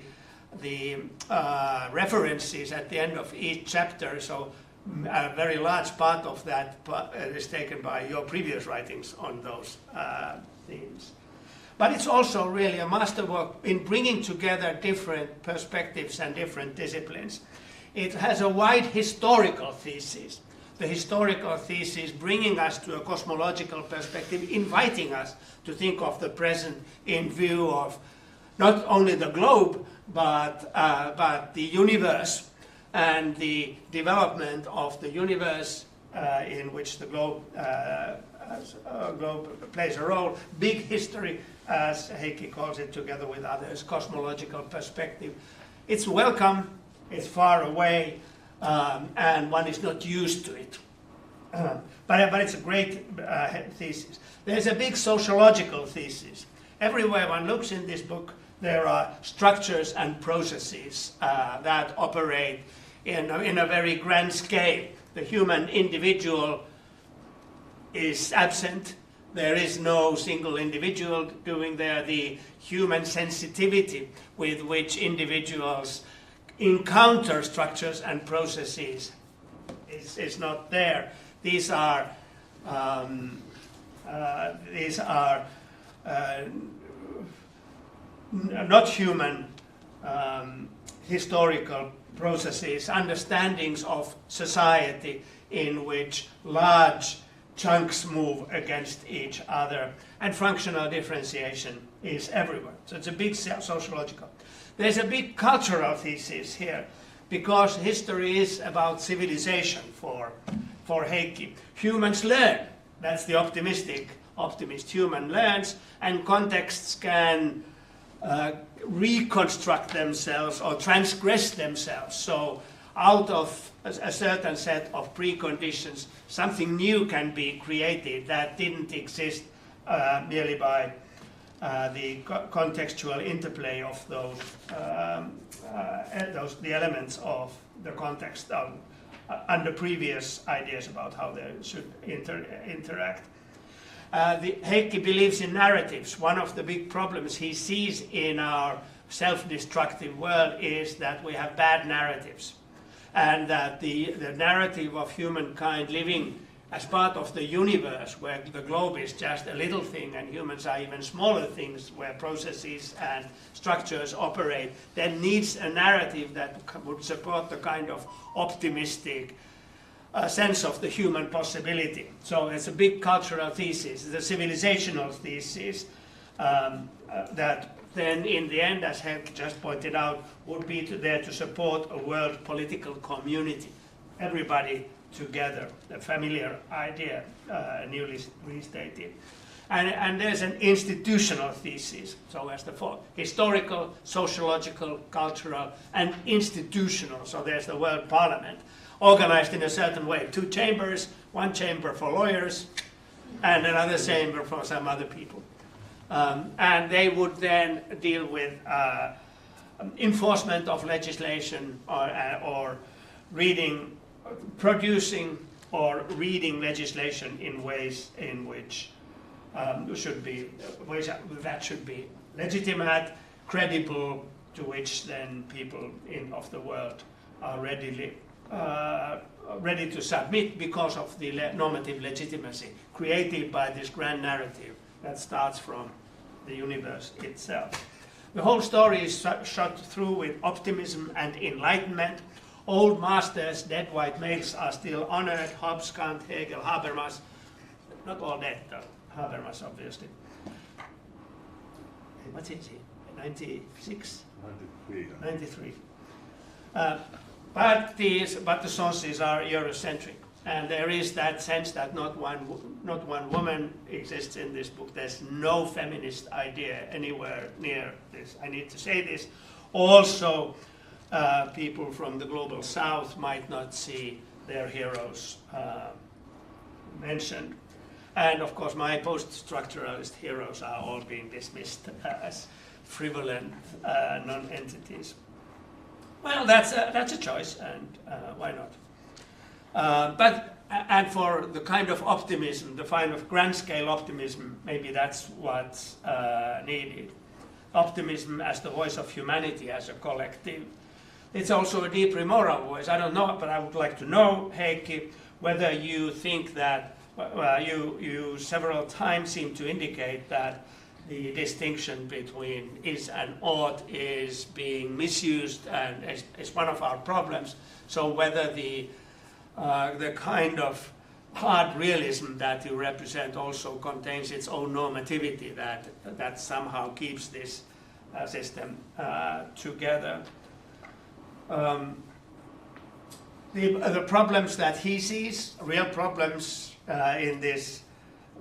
references at the end of each chapter, so a very large part of that is taken by your previous writings on those themes. But it's also really a masterwork in bringing together different perspectives and different disciplines. It has a wide historical thesis. The historical thesis bringing us to a cosmological perspective, inviting us to think of the present in view of not only the globe, but the universe and the development of the universe in which the globe plays a role. Big history, as Heikki calls it, together with others, cosmological perspective. It's welcome, it's far away, and one is not used to it. But it's a great thesis. There's a big sociological thesis. Everywhere one looks in this book, there are structures and processes that operate in a very grand scale. The human individual is absent. There is no single individual doing there. The human sensitivity with which individuals encounter structures and processes is not there. These are not human historical processes, understandings of society in which large chunks move against each other, and functional differentiation is everywhere. So it's a big sociological. There's a big cultural thesis here, because history is about civilization for Heikki. Humans learn. That's the optimist. Human learns, and contexts can reconstruct themselves or transgress themselves. So out of a certain set of preconditions, something new can be created that didn't exist merely by the contextual interplay of the elements of the context under previous ideas about how they should interact. Heikki believes in narratives. One of the big problems he sees in our self-destructive world is that we have bad narratives, and that the narrative of humankind living as part of the universe, where the globe is just a little thing and humans are even smaller things, where processes and structures operate, then needs a narrative that would support the kind of optimistic sense of the human possibility. So it's a big cultural thesis, the civilizational thesis, that then in the end, as Heikki just pointed out, would be there to support a world political community. Everybody together, a familiar idea, newly restated. And there's an institutional thesis, so as the four: historical, sociological, cultural, and institutional. So there's the world parliament, organized in a certain way. 2 chambers, 1 chamber for lawyers, and another chamber for some other people. And they would then deal with enforcement of legislation or producing or reading legislation in ways in which should be legitimate, credible, to which then people of the world are ready to submit because of the normative legitimacy created by this grand narrative that starts from the universe itself. The whole story is shot through with optimism and enlightenment. Old masters, dead white males, are still honored. Hobbes, Kant, Hegel, Habermas, not all dead though, Habermas obviously. What is he? 96? 93. But the sources are Eurocentric, and there is that sense that not one woman exists in this book. There's no feminist idea anywhere near this. I need to say this. Also, people from the global south might not see their heroes mentioned. And of course, my post-structuralist heroes are all being dismissed as frivolent non-entities. Well, that's a choice, and why not? And for the kind of optimism, the kind of grand-scale optimism, maybe that's what's needed. Optimism as the voice of humanity, as a collective. It's also a deeply moral voice. I don't know, but I would like to know, Heikki, whether you think that, you several times seem to indicate that the distinction between is and ought is being misused and is one of our problems. So whether the kind of hard realism that you represent also contains its own normativity that somehow keeps this system together. The problems that he sees, real problems in this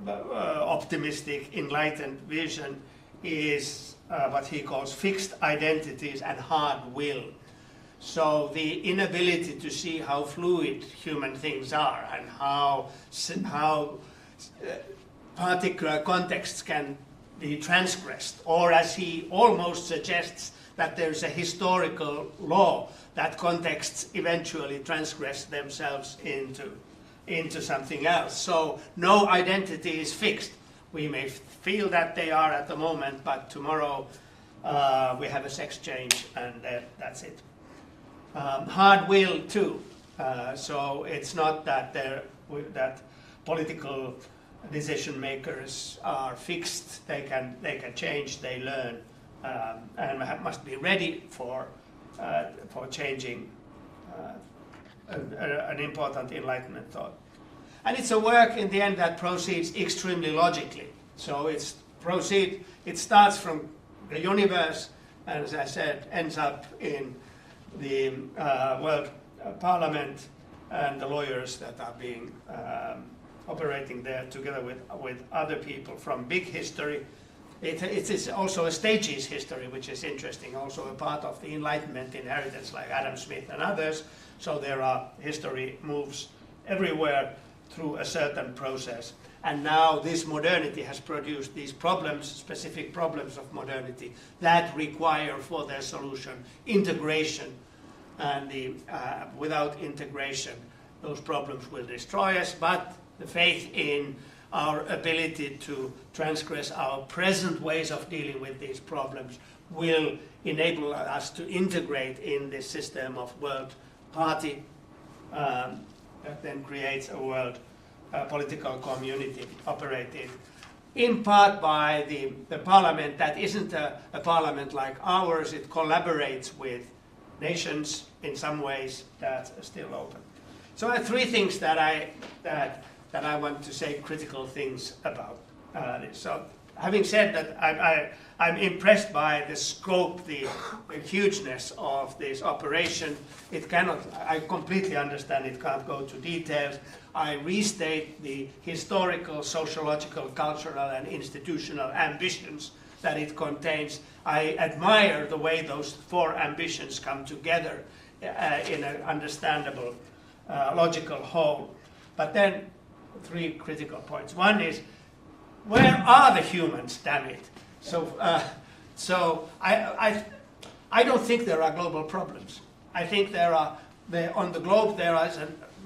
optimistic, enlightened vision, is what he calls fixed identities and hard will. So the inability to see how fluid human things are and how particular contexts can be transgressed, or as he almost suggests, that there's a historical law that contexts eventually transgress themselves into something else. So no identity is fixed. We may feel that they are at the moment, but tomorrow we have a sex change and that's it. Hard will too. So it's not that that political decision makers are fixed. They can change. They learn, and must be ready for changing an important Enlightenment thought. And it's a work in the end that proceeds extremely logically. So it starts from the universe, and as I said, ends up in the World Parliament and the lawyers that are being operating there together with other people from big history. It is also a stages history, which is interesting, also a part of the Enlightenment inheritance like Adam Smith and others. So there are history moves everywhere through a certain process. And now this modernity has produced these problems, specific problems of modernity, that require for their solution integration. And without integration, those problems will destroy us, but the faith in our ability to transgress our present ways of dealing with these problems will enable us to integrate in this system of world party that then creates a world political community operated in part by the parliament that isn't a parliament like ours. It collaborates with nations in some ways that are still open. So I have three things that I want to say critical things about this. So having said that, I'm impressed by the scope, the hugeness of this operation. I completely understand it can't go to details. I restate the historical, sociological, cultural, and institutional ambitions that it contains. I admire the way those four ambitions come together in an understandable, logical whole. But then, three critical points. One is, where are the humans, damn it? So I don't think there are global problems. I think on the globe there are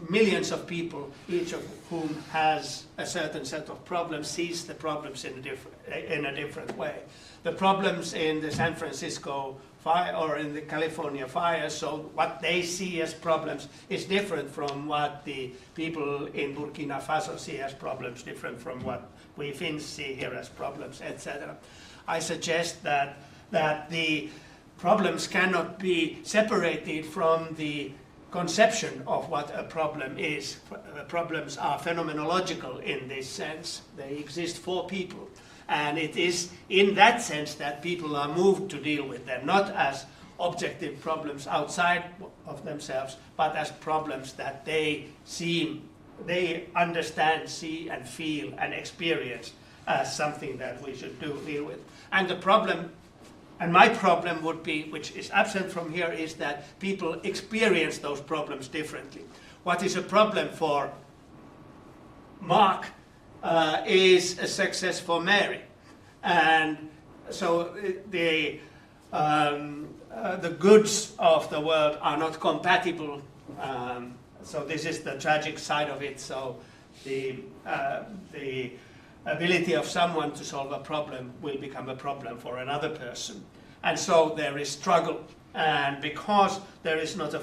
millions of people, each of whom has a certain set of problems, sees the problems in a different way. The problems in the San Francisco fire or in the California fire, so what they see as problems is different from what the people in Burkina Faso see as problems, different from what we Finns see here as problems, etc. I suggest that the problems cannot be separated from the conception of what a problem is. Problems are phenomenological in this sense. They exist for people. And it is in that sense that people are moved to deal with them, not as objective problems outside of themselves, but as problems that they understand, see, and feel, and experience as something that we should deal with. And the problem, and my problem would be, which is absent from here, is that people experience those problems differently. What is a problem for Mark is a success for Mary. And the goods of the world are not compatible. So this is the tragic side of it. So the ability of someone to solve a problem will become a problem for another person. And so there is struggle. And because there is not a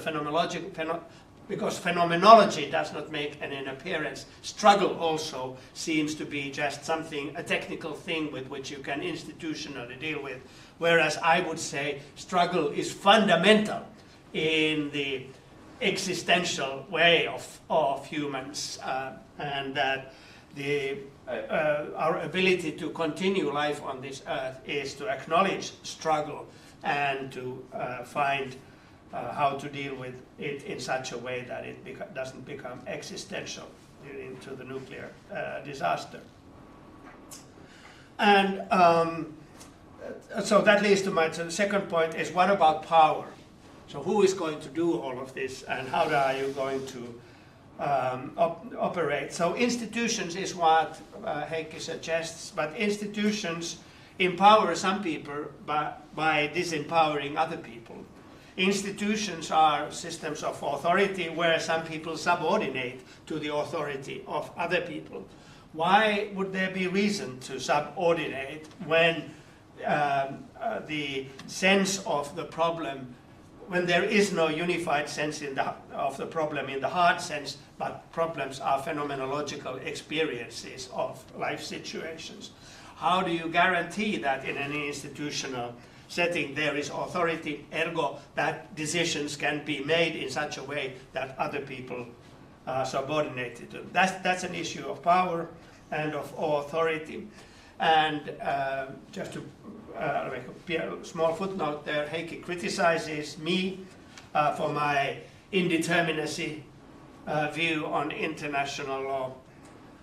because phenomenology does not make an appearance, struggle also seems to be just something, a technical thing with which you can institutionally deal with. Whereas I would say struggle is fundamental in the existential way of humans, and that our ability to continue life on this earth is to acknowledge struggle and to find how to deal with it in such a way that it doesn't become existential into the nuclear disaster. And so that leads to my second point is, what about power? So who is going to do all of this, and how are you going to operate? So institutions is what Heikki suggests, but institutions empower some people by disempowering other people. Institutions are systems of authority where some people subordinate to the authority of other people. Why would there be reason to subordinate when the sense of the problem, when there is no unified sense of the problem in the hard sense, but problems are phenomenological experiences of life situations? How do you guarantee that in an institutional setting there is authority, ergo that decisions can be made in such a way that other people are subordinated to them? That's an issue of power and of authority. And just to make a small footnote there, Heikki criticizes me for my indeterminacy view on international law.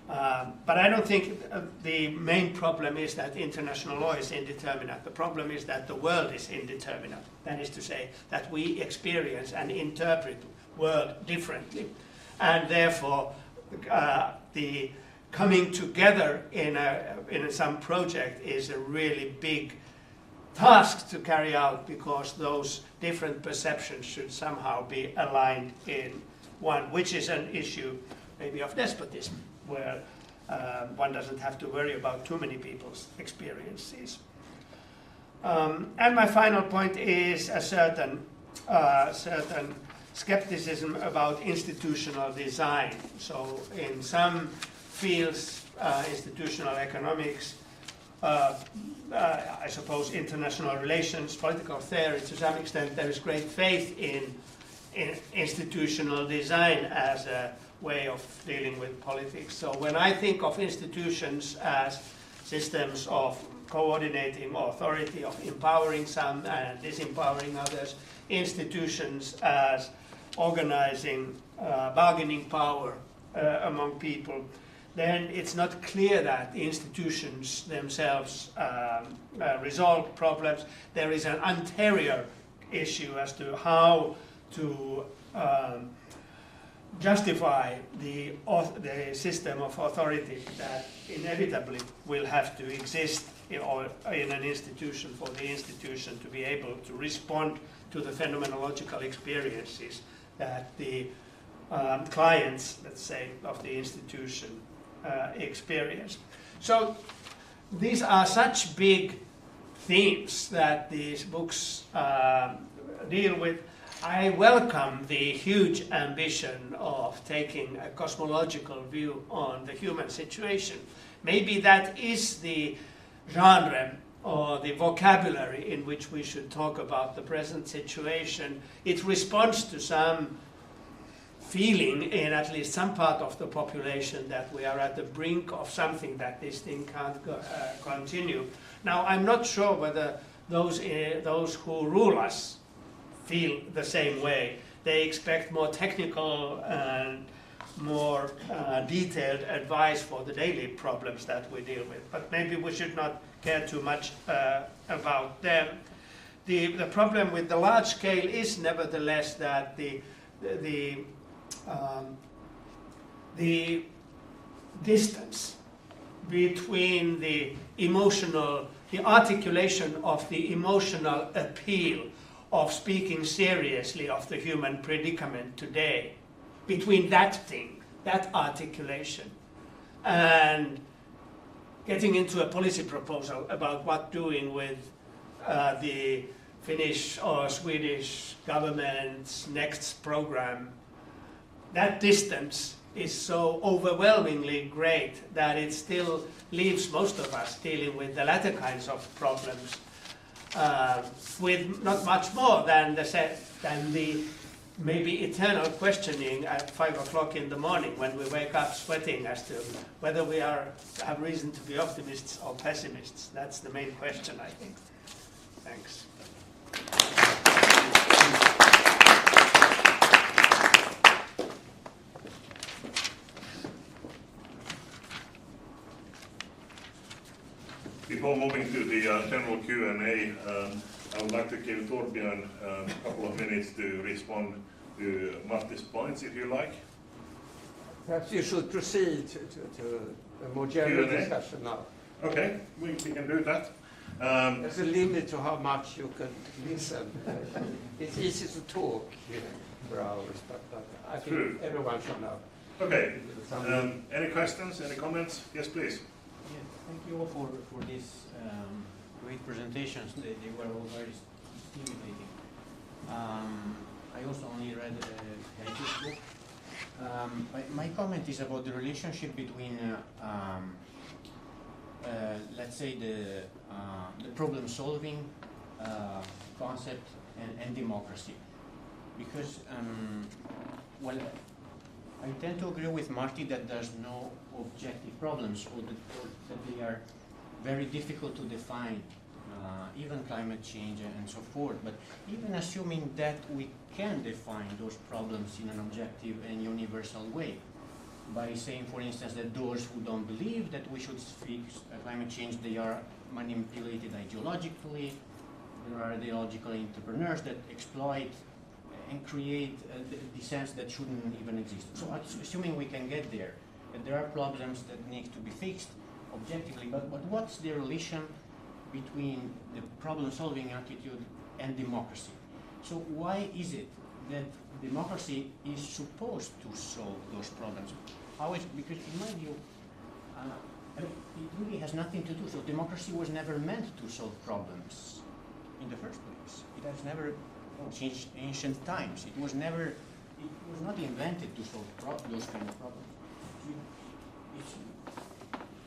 But I don't think the main problem is that international law is indeterminate. The problem is that the world is indeterminate. That is to say, that we experience and interpret the world differently. And therefore, the coming together in some project is a really big task to carry out, because those different perceptions should somehow be aligned in one, which is an issue maybe of despotism, where one doesn't have to worry about too many people's experiences. And my final point is a certain skepticism about institutional design. So in some fields, institutional economics, I suppose international relations, political theory, to some extent there is great faith in institutional design as a way of dealing with politics. So when I think of institutions as systems of coordinating authority, of empowering some and disempowering others, institutions as organizing bargaining power among people, then it's not clear that the institutions themselves resolve problems. There is an anterior issue as to how to justify the system of authority that inevitably will have to exist in an institution, for the institution to be able to respond to the phenomenological experiences that the clients, let's say, of the institution experience. So these are such big themes that these books deal with. I welcome the huge ambition of taking a cosmological view on the human situation. Maybe that is the genre or the vocabulary in which we should talk about the present situation. It responds to some feeling in at least some part of the population that we are at the brink of something, that this thing can't continue. Now, I'm not sure whether those who rule us feel the same way. They expect more technical and more detailed advice for the daily problems that we deal with. But maybe we should not care too much about them. The problem with the large scale is nevertheless that the distance between the articulation of the emotional appeal of speaking seriously of the human predicament today, between that thing, that articulation, and getting into a policy proposal about what doing with the Finnish or Swedish government's next program. That distance is so overwhelmingly great that it still leaves most of us dealing with the latter kinds of problems with not much more than the maybe eternal questioning at 5 o'clock in the morning when we wake up sweating as to whether we have reason to be optimists or pessimists. That's the main question, I think. Thanks. Before moving to the general Q&A, I would like to give Torbjörn a couple of minutes to respond to Martti's points, if you like. Perhaps you should proceed to a more general Q&A? discussion now. Okay, we can do that. There's a limit to how much you can listen. It's easy to talk for hours, but I think True. everyone should know. Okay, any questions, any comments? Yes, please. Yeah, thank you all for these great presentations. They were all very stimulating. I also only read Heikki's book. My comment is about the relationship between, let's say, the problem-solving concept and democracy. Because, well, I tend to agree with Martti that there's no objective problems, or that they are very difficult to define, even climate change and so forth. But even assuming that we can define those problems in an objective and universal way, by saying, for instance, that those who don't believe that we should fix climate change, they are manipulated ideologically. There are ideological entrepreneurs that exploit and create the sense that shouldn't even exist. So assuming we can get there, that there are problems that need to be fixed objectively, but what's the relation between the problem-solving attitude and democracy? So why is it that democracy is supposed to solve those problems? How is, because in my view, it really has nothing to do. So democracy was never meant to solve problems in the first place. It has never, since ancient times, it was not invented to solve those kind of problems.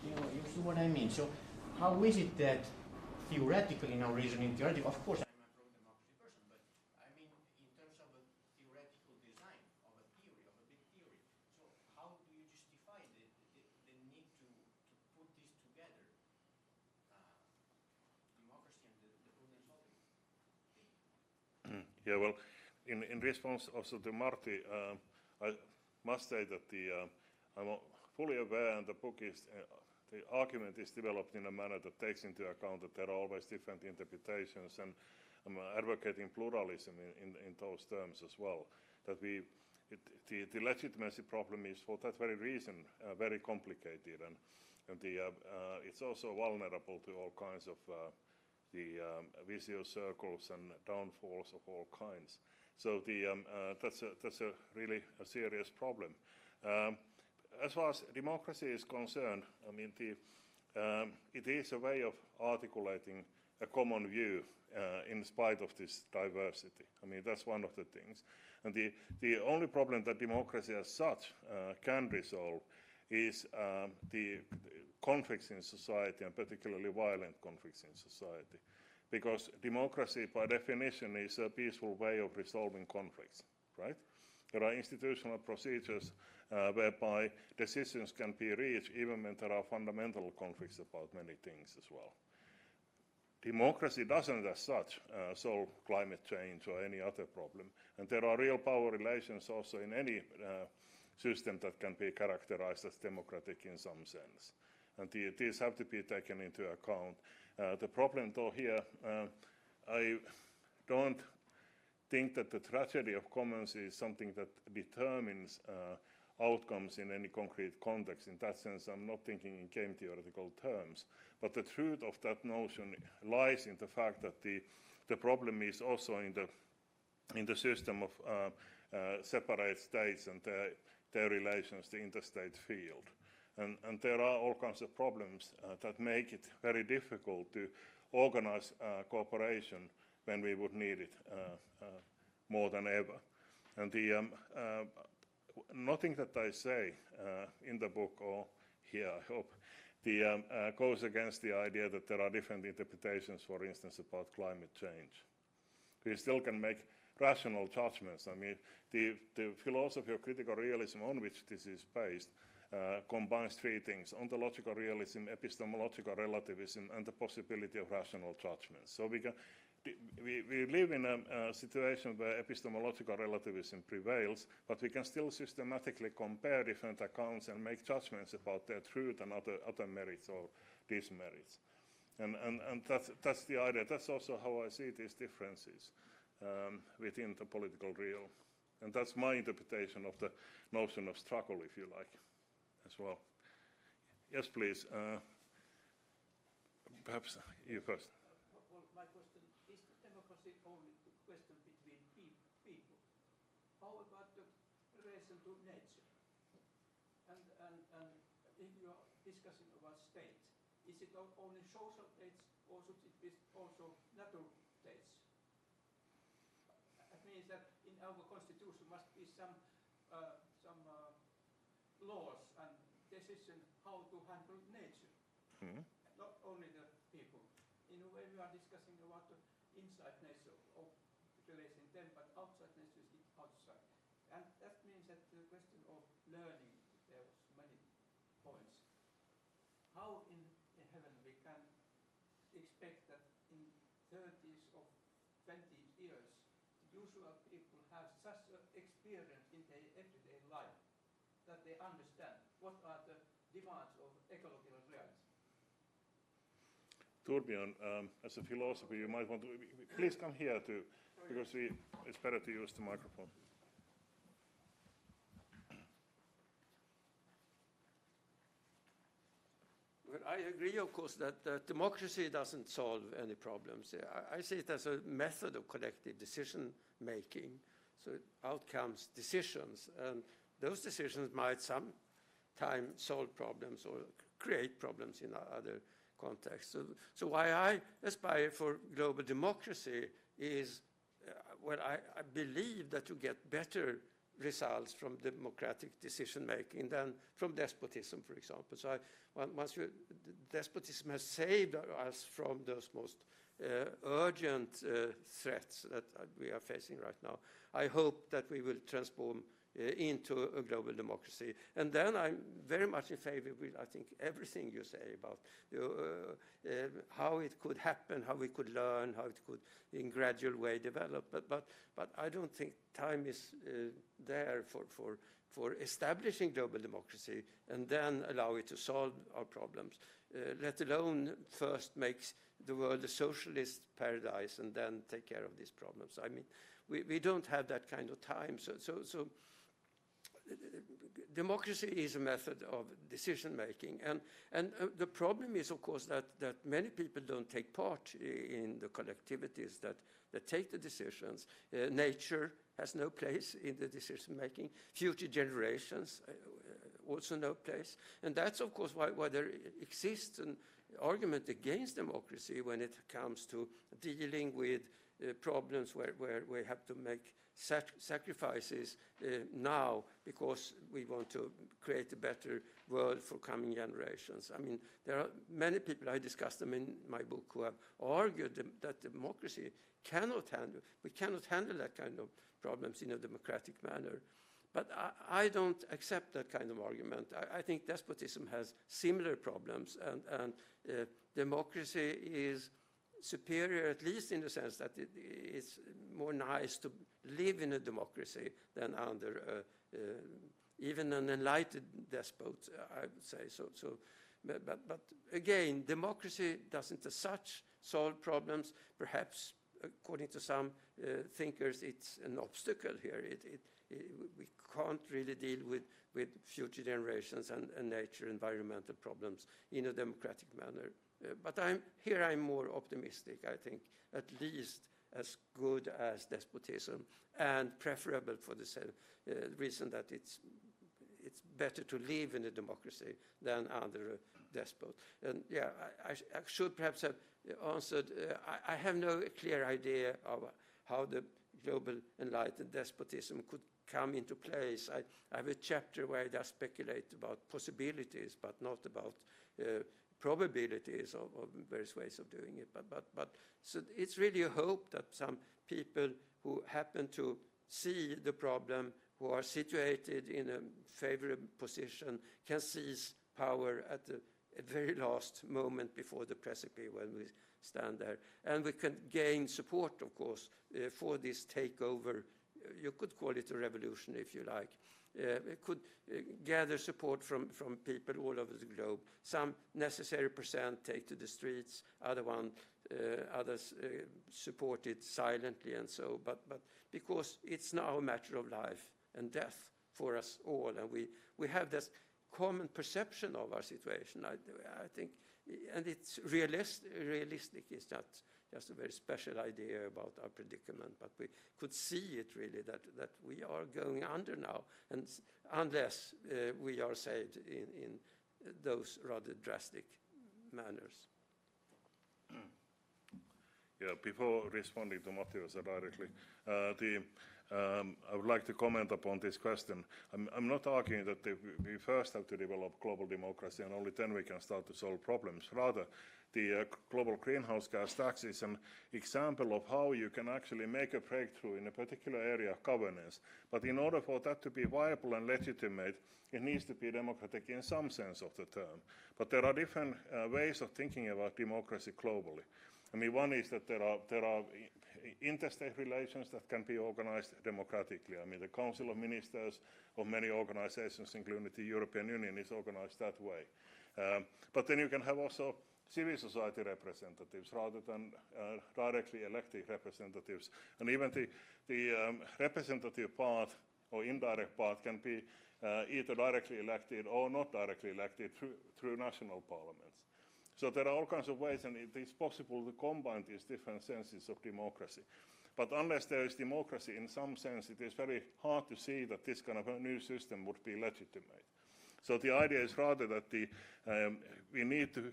You see what I mean? So how is it that theoretically, now reasoning theoretically, of course I'm a pro-democracy person, but I mean in terms of a theoretical design of a theory, of a big theory. So how do you justify the need to put this together, democracy and the problem solving thing? Yeah, well, in response also to Martti, I must say that I'm fully aware, and the book is, the argument is developed in a manner that takes into account that there are always different interpretations, and I'm advocating pluralism in those terms as well. That the legitimacy problem is for that very reason very complicated, and it's also vulnerable to all kinds of the vicious circles and downfalls of all kinds. So that's a really a serious problem. As far as democracy is concerned, I mean, it is a way of articulating a common view in spite of this diversity. I mean, that's one of the things. And the only problem that democracy as such can resolve is the conflicts in society, and particularly violent conflicts in society. Because democracy, by definition, is a peaceful way of resolving conflicts, right? There are institutional procedures whereby decisions can be reached even when there are fundamental conflicts about many things as well. Democracy doesn't as such solve climate change or any other problem. And there are real power relations also in any system that can be characterized as democratic in some sense. And these have to be taken into account. The problem though here, I don't think that the tragedy of commons is something that determines outcomes in any concrete context. In that sense, I'm not thinking in game theoretical terms. But the truth of that notion lies in the fact that the problem is also in the system of separate states and their relations, the interstate field. And there are all kinds of problems that make it very difficult to organize cooperation when we would need it more than ever. And nothing that I say in the book or here, I hope, goes against the idea that there are different interpretations, for instance, about climate change. We still can make rational judgments. I mean, the philosophy of critical realism on which this is based combines three things: ontological realism, epistemological relativism, and the possibility of rational judgments. So we live in a situation where epistemological relativism prevails, but we can still systematically compare different accounts and make judgments about their truth and other merits or demerits. And that's the idea. That's also how I see these differences within the political realm. And that's my interpretation of the notion of struggle, if you like, as well. Yes, please. Perhaps you first. Well, my question is: democracy only a question between people? How about the relation to nature? And if you are discussing about states, is it only social states, or should it be also natural states? That means that in our constitution must be some laws and decision how to handle nature, not only the people. In a way, we are discussing about the inside nature of relation them, but outside nature is outside, and that means that the question of learning, there was many points. How in heaven we can expect that in 30s or 20 years usual people have such an experience in their everyday life that they understand what are the demands of ecological reality. Torbjörn, as a philosopher, you might want to please come here too, because it's better to use the microphone. Well, I agree, of course, that democracy doesn't solve any problems. I see it as a method of collective decision-making, so outcomes, decisions, and those decisions might sometimes solve problems or create problems in other contexts. So why I aspire for global democracy is, well, I believe that you get better results from democratic decision-making than from despotism, for example. So despotism has saved us from those most urgent threats that we are facing right now. I hope that we will transform into a global democracy. And then I'm very much in favor with, I think, everything you say about how it could happen, how we could learn, how it could in gradual way develop. But I don't think time is there for establishing global democracy and then allow it to solve our problems, let alone first make the world a socialist paradise and then take care of these problems. I mean, we don't have that kind of time. So democracy is a method of decision-making. And the problem is, of course, that many people don't take part in the collectivities that take the decisions. Nature has no place in the decision-making. Future generations also no place. And that's, of course, why there exists an argument against democracy when it comes to dealing with problems where we have to make sacrifices now because we want to create a better world for coming generations. I mean, there are many people, I discussed them in my book, who have argued that democracy cannot handle that kind of problems in a democratic manner. But I don't accept that kind of argument. I think despotism has similar problems, and democracy is superior, at least in the sense that it's more nice to live in a democracy than under even an enlightened despot, I would say. But again, democracy doesn't as such solve problems. Perhaps, according to some thinkers, it's an obstacle here. we can't really deal with future generations and nature, environmental problems in a democratic manner. But I'm more optimistic. I think at least as good as despotism, and preferable for the reason that it's better to live in a democracy than under a despot. And yeah, I should perhaps have answered. I have no clear idea of how the global enlightened despotism could come into place. I have a chapter where I just speculate about possibilities, but not about probabilities of various ways of doing it. But so it's really a hope that some people who happen to see the problem, who are situated in a favorable position, can seize power at the very last moment before the precipice when we stand there. And we can gain support, of course, for this takeover. You could call it a revolution if you like. It could gather support from people all over the globe. Some necessary percent take to the streets, others support it silently and so. But because it's now a matter of life and death for us all, and we have this common perception of our situation. I think, and it's realistic. It's not just a very special idea about our predicament, but we could see it really that we are going under now, and unless we are saved in those rather drastic manners. Yeah, before responding to Matthias directly, I would like to comment upon this question. I'm not arguing that we first have to develop global democracy and only then we can start to solve problems. Rather, the global greenhouse gas tax is an example of how you can actually make a breakthrough in a particular area of governance. But in order for that to be viable and legitimate, it needs to be democratic in some sense of the term. But there are different ways of thinking about democracy globally. I mean, one is that there are interstate relations that can be organized democratically. I mean, the Council of Ministers of many organizations, including the European Union, is organized that way. But then you can have also civil society representatives rather than directly elected representatives. And even the representative part or indirect part can be either directly elected or not directly elected through national parliaments. So there are all kinds of ways, and it is possible to combine these different senses of democracy. But unless there is democracy in some sense, it is very hard to see that this kind of a new system would be legitimate. So the idea is rather that we need to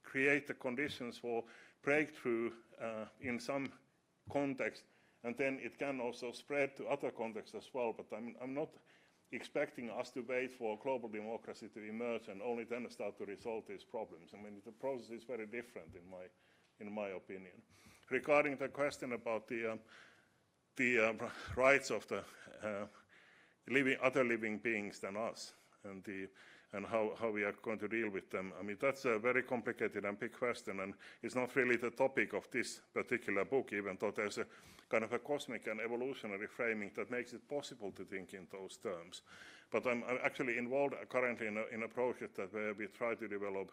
create the conditions for breakthrough in some context, and then it can also spread to other contexts as well. But I'm not expecting us to wait for global democracy to emerge and only then start to resolve these problems. I mean, the process is very different in my opinion. Regarding the question about the rights of the other living beings than us and how we are going to deal with them, I mean, that's a very complicated and big question, and it's not really the topic of this particular book, even though there's a kind of a cosmic and evolutionary framing that makes it possible to think in those terms. But I'm actually involved currently in a project where we try to develop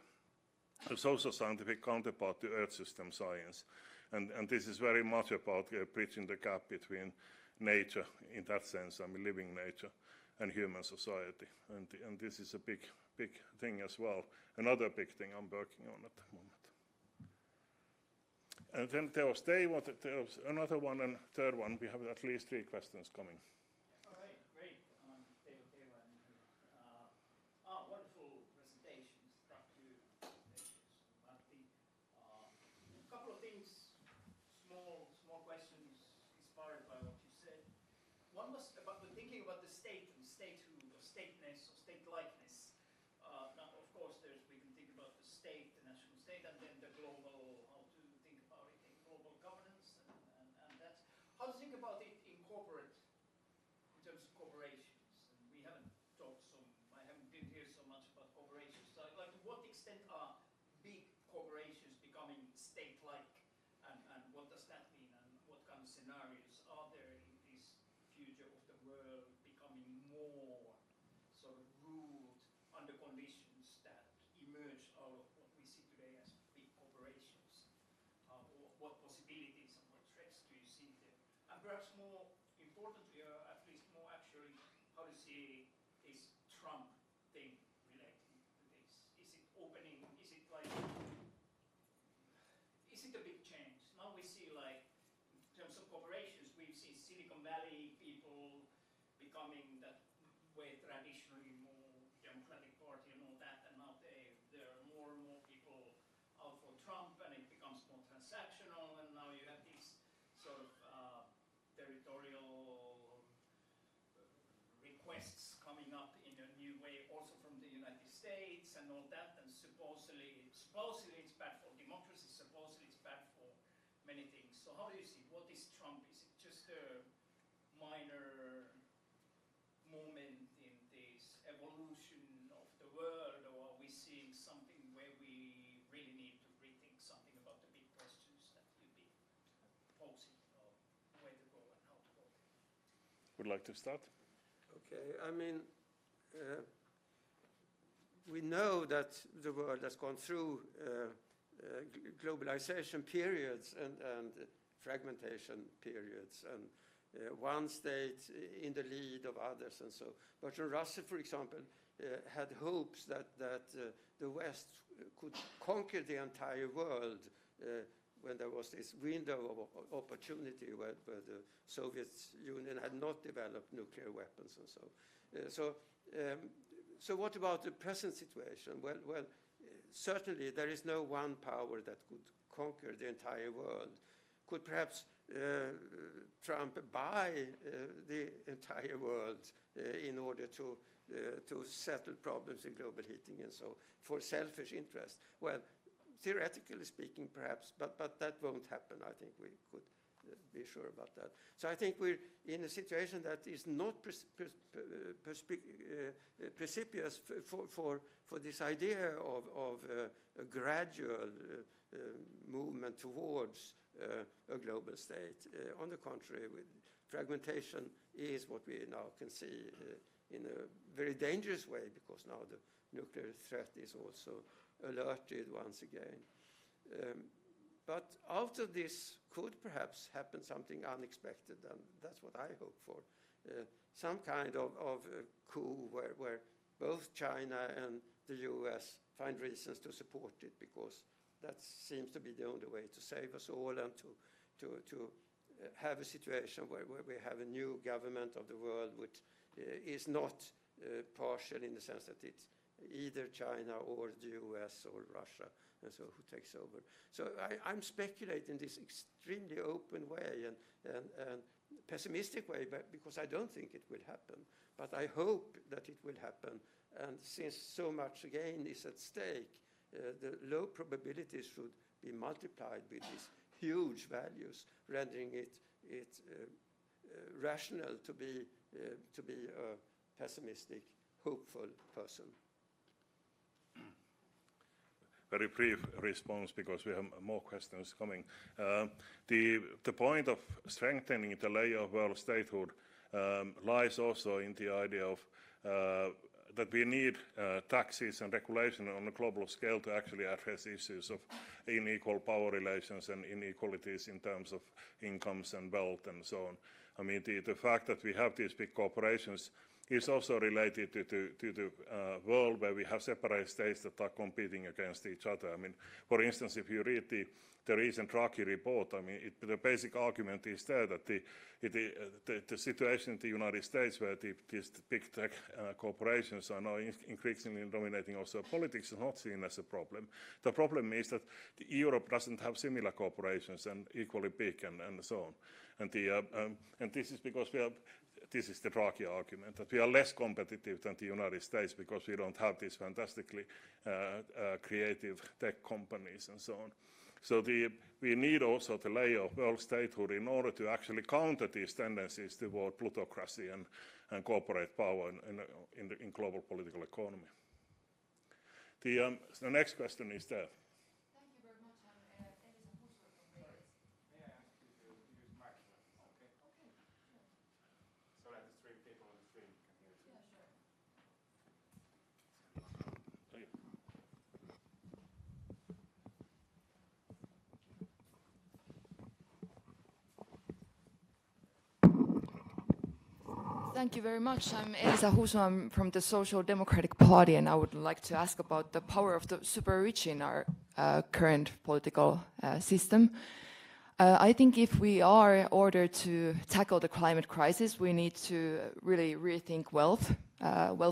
a social scientific counterpart to Earth system science. And this is very much about bridging the gap between nature, in that sense, I mean, living nature, and human society. And this is a big thing as well. Another big thing I'm working on at the moment. And then there was another one and third one. We have at least 3 questions coming. All right, great. Teva, wonderful presentations. Thank you, Martti. A couple of things, small questions inspired by what you said. One was about thinking about the state and statehood or stateness or statelikeness. Now, of course, we can think about the state, the national state, and then the global, how to think about it in global governance, and that's how to think about it in corporate, in terms of corporations. And we haven't talked didn't hear so much about corporations. So, like, to what extent are big corporations becoming state-like, and what does that mean, and what kind of scenarios are there in this future of the world becoming more sort of ruled under conditions that emerge out of what we see today as big corporations? What possibilities and what threats do you see there? And perhaps more importantly, or at least more see this Trump thing relating to this? Is it opening, is it like, is it a big change? Now we see like, in terms of corporations, we've seen Silicon Valley people becoming that way traditionally more Democratic Party and all that, and now there are more and more people out for Trump, and it becomes more transactional, and now you have these sort of territorial requests coming up in a new way, also from the United States and all that, and supposedly it's bad for democracy, supposedly it's bad for many things. So how do you see, what is Trump? Is it just a minor moment in this evolution of the world, or are we seeing something where we really need to rethink something about the big questions that you've been posing, or where to go and how to go? Would like to start? Okay, I mean, we know that the world has gone through globalization periods and fragmentation periods, and one state in the lead of others and so. Bertrand Russell, for example, had hopes that the West could conquer the entire world when there was this window of opportunity where the Soviet Union had not developed nuclear weapons and so. So what about the present situation? Well, certainly there is no one power that could conquer the entire world. Could perhaps Trump buy the entire world in order to settle problems in global heating and so for selfish interest? Well, theoretically speaking, perhaps, but that won't happen. I think we could be sure about that. So I think we're in a situation that is not precipitous for this idea of a gradual movement towards a global state. On the contrary, fragmentation is what we now can see in a very dangerous way, because now the nuclear threat is also alerted once again. But out of this could perhaps happen something unexpected, and that's what I hope for. Some kind of coup where both China and the US find reasons to support it, because that seems to be the only way to save us all, and to have a situation where we have a new government of the world which is not partial in the sense that it's either China or the US or Russia, and so who takes over. So I'm speculating this extremely open way and pessimistic way, but because I don't think it will happen. But I hope that it will happen, and since so much again is at stake, the low probabilities should be multiplied with these huge values, rendering it rational to be a pessimistic, hopeful person. Very brief response, because we have more questions coming. The point of strengthening the layer of world statehood lies also in the idea of that we need taxes and regulation on a global scale to actually address issues of unequal power relations and inequalities in terms of incomes and wealth and so on. I mean, the fact that we have these big corporations is also related to the world where we have separate states that are competing against each other. I mean, for instance, if you read the recent Draghi report, I mean, the basic argument is there that the situation in the United States, where these big tech corporations are now increasingly dominating also politics, is not seen as a problem. The problem is that Europe doesn't have similar corporations and equally big and so on. And this is because this is the Draghi argument, that we are less competitive than the United States because we don't have these fantastically creative tech companies and so on. So we need also the layer of world statehood in order to actually counter these tendencies toward plutocracy and corporate power in global political economy. The next question is there. Thank you very much. I'm Elisa Hussler from Wales. May I ask you to use the microphone? Okay. Okay, sure. So that the stream people on the stream can hear you. Yeah, sure. Thank you very much. I'm Elisa Huso. I'm from the Social Democratic Party, and I would like to ask about the power of the super rich in our current political system. I think if we are in order to tackle the climate crisis, we need to really rethink wealth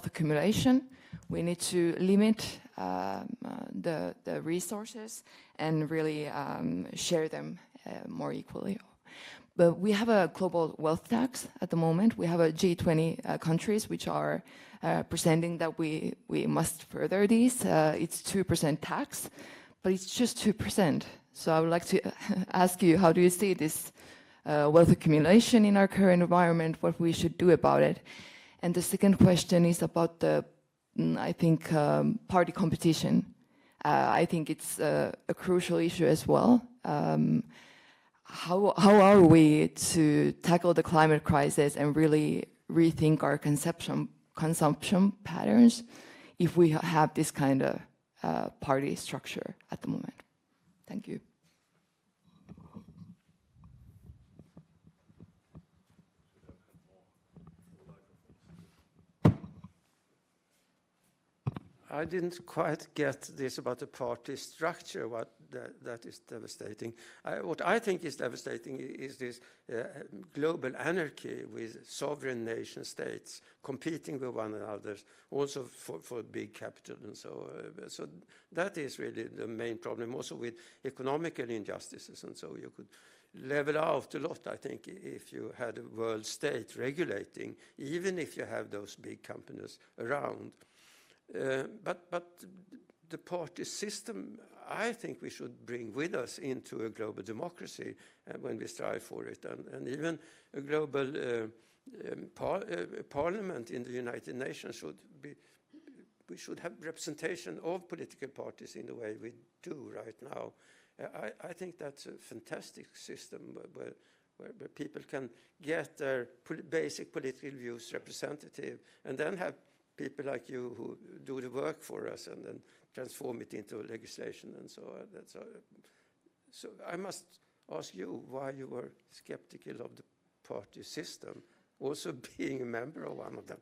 accumulation. We need to limit the resources and really share them more equally. But we have a global wealth tax at the moment. We have a G20 countries which are presenting that we must further these. It's 2% tax, but it's just 2%. So I would like to ask you, how do you see this wealth accumulation in our current environment, what we should do about it? And the second question is about the, I think, party competition. I think it's a crucial issue as well. How are we to tackle the climate crisis and really rethink our consumption patterns if we have this kind of party structure at the moment? Thank you. I didn't quite get this about the party structure, what that is devastating. What I think is devastating is this global anarchy with sovereign nation states competing with one another, also for big capital and so. So that is really the main problem, also with economical injustices and so. You could level out a lot, I think, if you had a world state regulating, even if you have those big companies around. But the party system, I think we should bring with us into a global democracy when we strive for it, and even a global parliament in the United Nations should be. We should have representation of political parties in the way we do right now. I think that's a fantastic system where people can get their basic political views representative, and then have people like you who do the work for us and then transform it into legislation and so on. So I must ask you why you were skeptical of the party system, also being a member of one of them.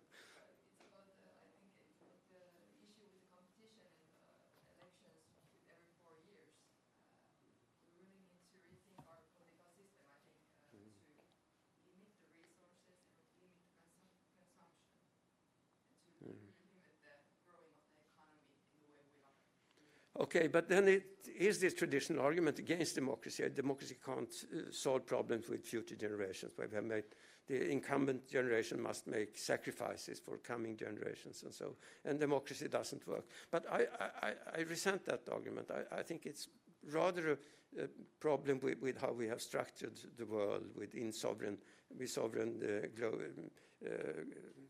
Okay, but then it is this traditional argument against democracy. Democracy can't solve problems with future generations. Where we have made the incumbent generation must make sacrifices for coming generations and so. And democracy doesn't work. But I resent that argument. I think it's rather a problem with how we have structured the world with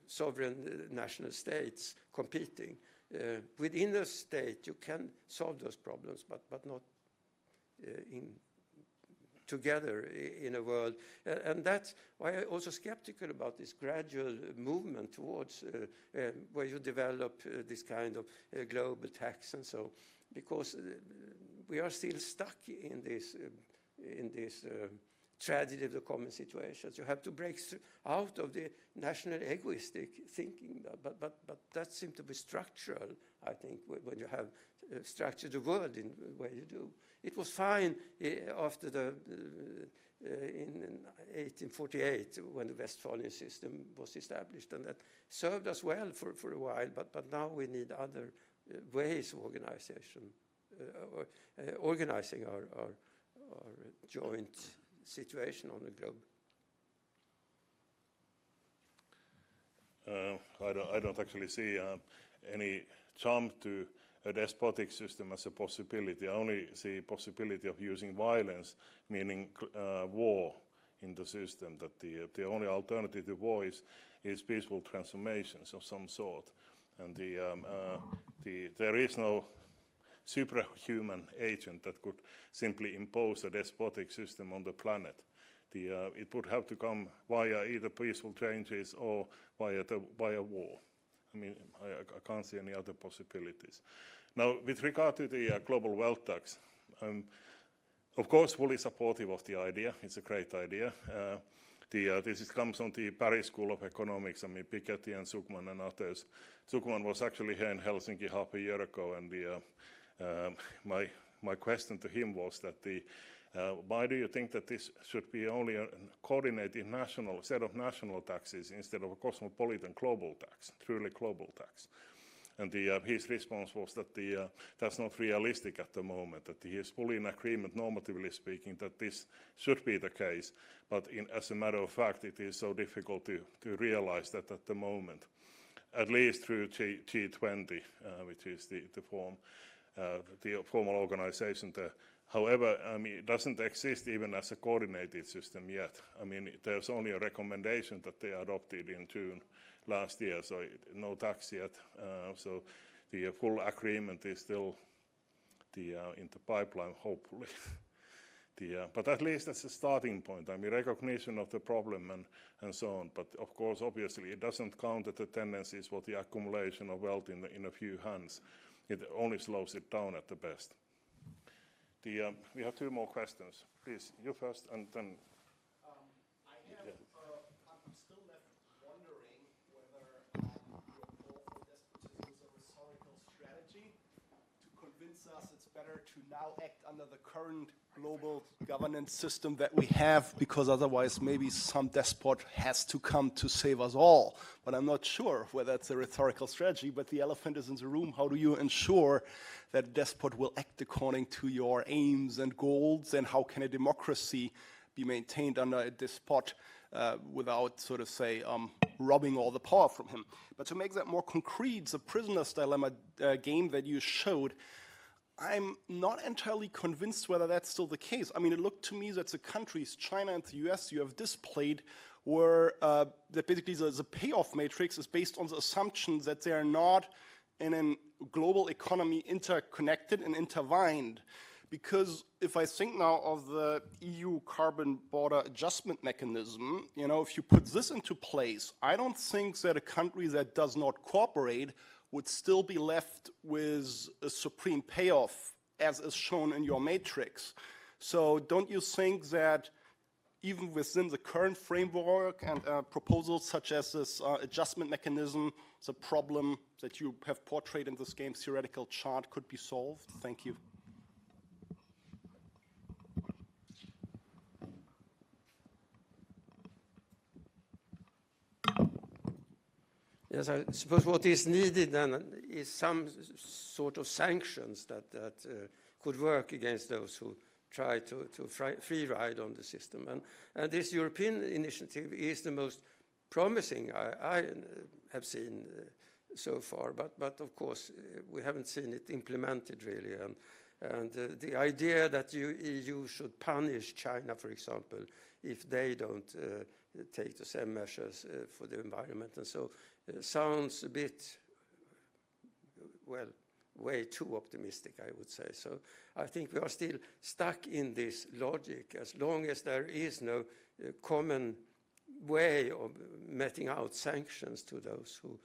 sovereign national states competing. Within a state, you can solve those problems, but not together in a world. And that's why I'm also skeptical about this gradual movement towards where you develop this kind of global tax and so, because we are still stuck in this tragedy of the common situations. You have to break out of the national egoistic thinking, but that seems to be structural, I think, when you have structured the world in the way you do. It was fine after in 1848 when the Westphalian system was established, and that served us well for a while, but now we need other ways of organizing our joint situation on the globe. I don't actually see any jump to a despotic system as a possibility. I only see possibility of using violence, meaning war in the system, that the only alternative to war is peaceful transformations of some sort. And there is no superhuman agent that could simply impose a despotic system on the planet. It would have to come via either peaceful changes or via war. I mean, I can't see any other possibilities. Now, with regard to the global wealth tax, I'm of course fully supportive of the idea. It's a great idea. This comes from the Paris School of Economics. I mean, Piketty and Zuckman and others. Zuckman was actually here in Helsinki half a year ago, and my question to him was that why do you think that this should be only a coordinated national set of national taxes instead of a cosmopolitan global tax, truly global tax? And his response was that that's not realistic at the moment, that he is fully in agreement, normatively speaking, that this should be the case. But as a matter of fact, it is so difficult to realize that at the moment, at least through G20, which is the formal organization there. However, I mean, it doesn't exist even as a coordinated system yet. I mean, there's only a recommendation that they adopted in June last year, so no tax yet. So the full agreement is still in the pipeline, hopefully. But at least that's a starting point. I mean, recognition of the problem and so on. But of course, obviously, it doesn't counter the tendencies for the accumulation of wealth in a few hands. It only slows it down at the best. We have two more questions. Please, you first, and then. I'm still left wondering whether your call for despotism is a rhetorical strategy to convince us it's better to now act under the current global governance system that we have, because otherwise maybe some despot has to come to save us all. But I'm not sure whether it's a rhetorical strategy, but the elephant is in the room. How do you ensure that a despot will act according to your aims and goals, and how can a democracy be maintained under a despot without, sort of say, robbing all the power from him? But to make that more concrete, the prisoner's dilemma game that you showed, I'm not entirely convinced whether that's still the case. I mean, it looked to me that the countries, China and the US, you have displayed, were that basically the payoff matrix is based on the assumption that they are not in a global economy interconnected and intertwined. Because if I think now of the EU carbon border adjustment mechanism, you know, if you put this into place, I don't think that a country that does not cooperate would still be left with a supreme payoff, as is shown in your matrix. So don't you think that even within the current framework and proposals such as this adjustment mechanism, the problem that you have portrayed in this game's theoretical chart could be solved? Thank you. Yes, I suppose what is needed then is some sort of sanctions that could work against those who try to free ride on the system. And this European initiative is the most promising I have seen so far. But of course, we haven't seen it implemented really. And the idea that the EU should punish China, for example, if they don't take the same measures for the environment and so sounds a bit, well, way too optimistic, I would say. So I think we are still stuck in this logic as long as there is no common way of meting out sanctions to those who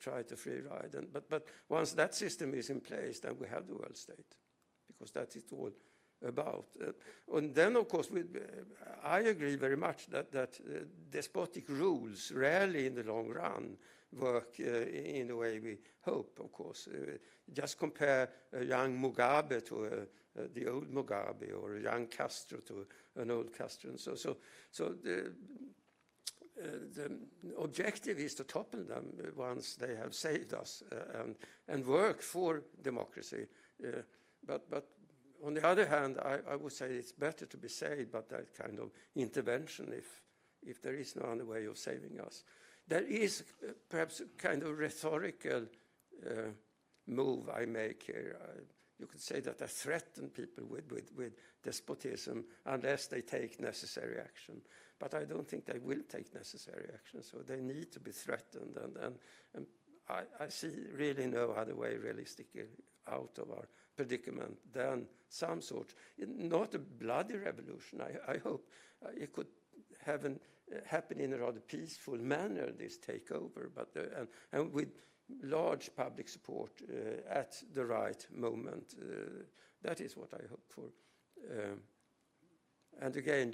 try to free ride. But once that system is in place, then we have the world state, because that's it all about. And then, of course, I agree very much that despotic rules rarely in the long run work in the way we hope, of course. Just compare a young Mugabe to the old Mugabe, or a young Castro to an old Castro. And so the objective is to topple them once they have saved us and work for democracy. But on the other hand, I would say it's better to be saved by that kind of intervention if there is no other way of saving us. There is perhaps a kind of rhetorical move I make here. You could say that I threaten people with despotism unless they take necessary action. But I don't think they will take necessary action, so they need to be threatened. And I see really no other way realistically out of our predicament than some sort, not a bloody revolution. I hope it could happen in a rather peaceful manner, this takeover, but and with large public support at the right moment. That is what I hope for. And again,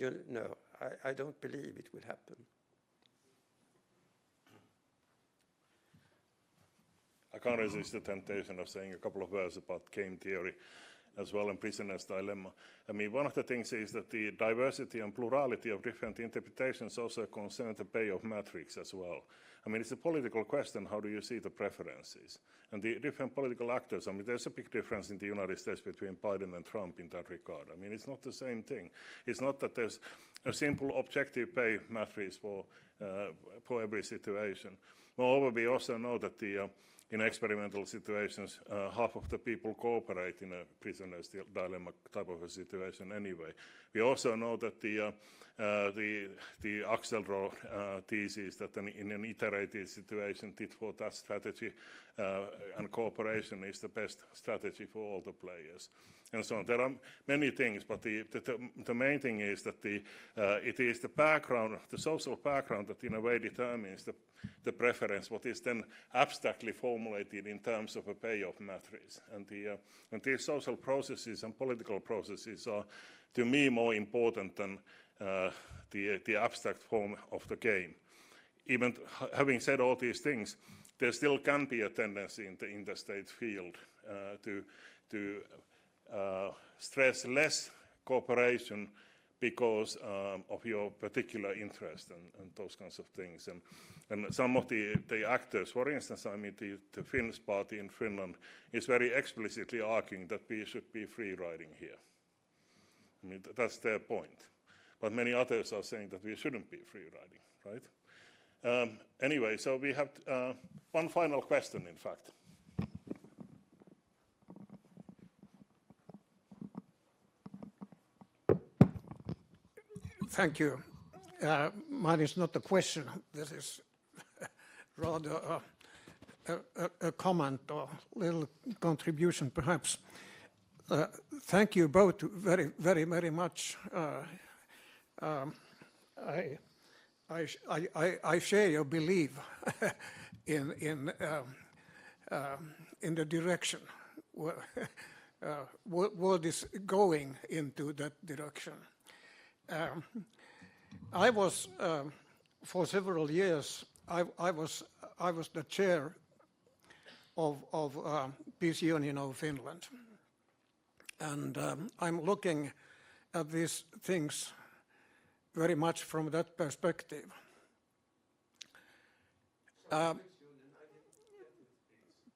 I don't believe it will happen. I can't resist the temptation of saying a couple of words about game theory as well and prisoner's dilemma. I mean, one of the things is that the diversity and plurality of different interpretations also concern the payoff matrix as well. I mean, it's a political question, how do you see the preferences? And the different political actors, I mean, there's a big difference in the United States between Biden and Trump in that regard. I mean, it's not the same thing. It's not that there's a simple objective pay matrix for every situation. Moreover, we also know that in experimental situations, half of the people cooperate in a prisoner's dilemma type of a situation anyway. We also know that the Axelrod thesis that in an iterative situation, tit for tat strategy and cooperation is the best strategy for all the players. And so on. There are many things, but the main thing is that it is the background, the social background that in a way determines the preference, what is then abstractly formulated in terms of a payoff matrix. And these social processes and political processes are, to me, more important than the abstract form of the game. Even having said all these things, there still can be a tendency in the interstate field to stress less cooperation because of your particular interest and those kinds of things. And some of the actors, for instance, I mean, the Finns party in Finland is very explicitly arguing that we should be free riding here. I mean, that's their point. But many others are saying that we shouldn't be free riding, right? Anyway, so we have one final question, in fact. Thank you. Mine is not a question. This is rather a comment or little contribution, perhaps. Thank you both very, very, very much. I share your belief in the direction world is going into that direction. I was for several years. I was the chair of Peace Union of Finland, and I'm looking at these things very much from that perspective.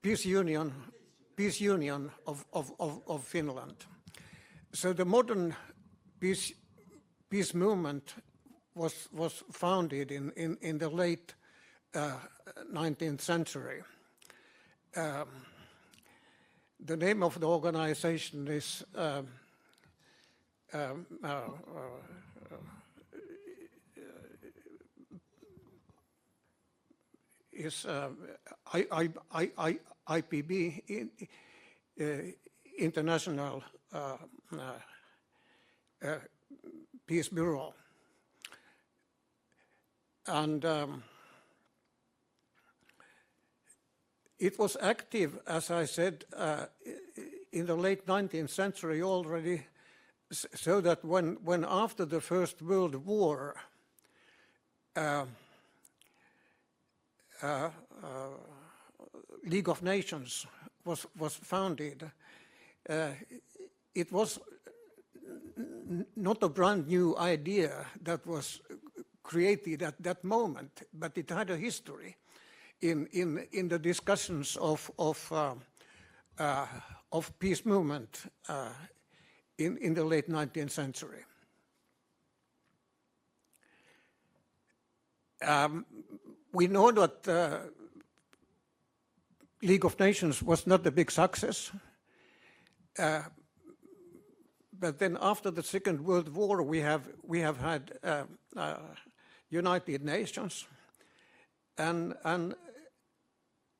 Peace Union of Finland. So the modern peace movement was founded in the late 19th century. The name of the organization is IPB, International Peace Bureau. And it was active, as I said, in the late 19th century already, so that when after the First World War, League of Nations was founded, it was not a brand new idea that was created at that moment, but it had a history in the discussions of peace movement in the late 19th century. We know that League of Nations was not a big success. But then after the Second World War, we have had United Nations, and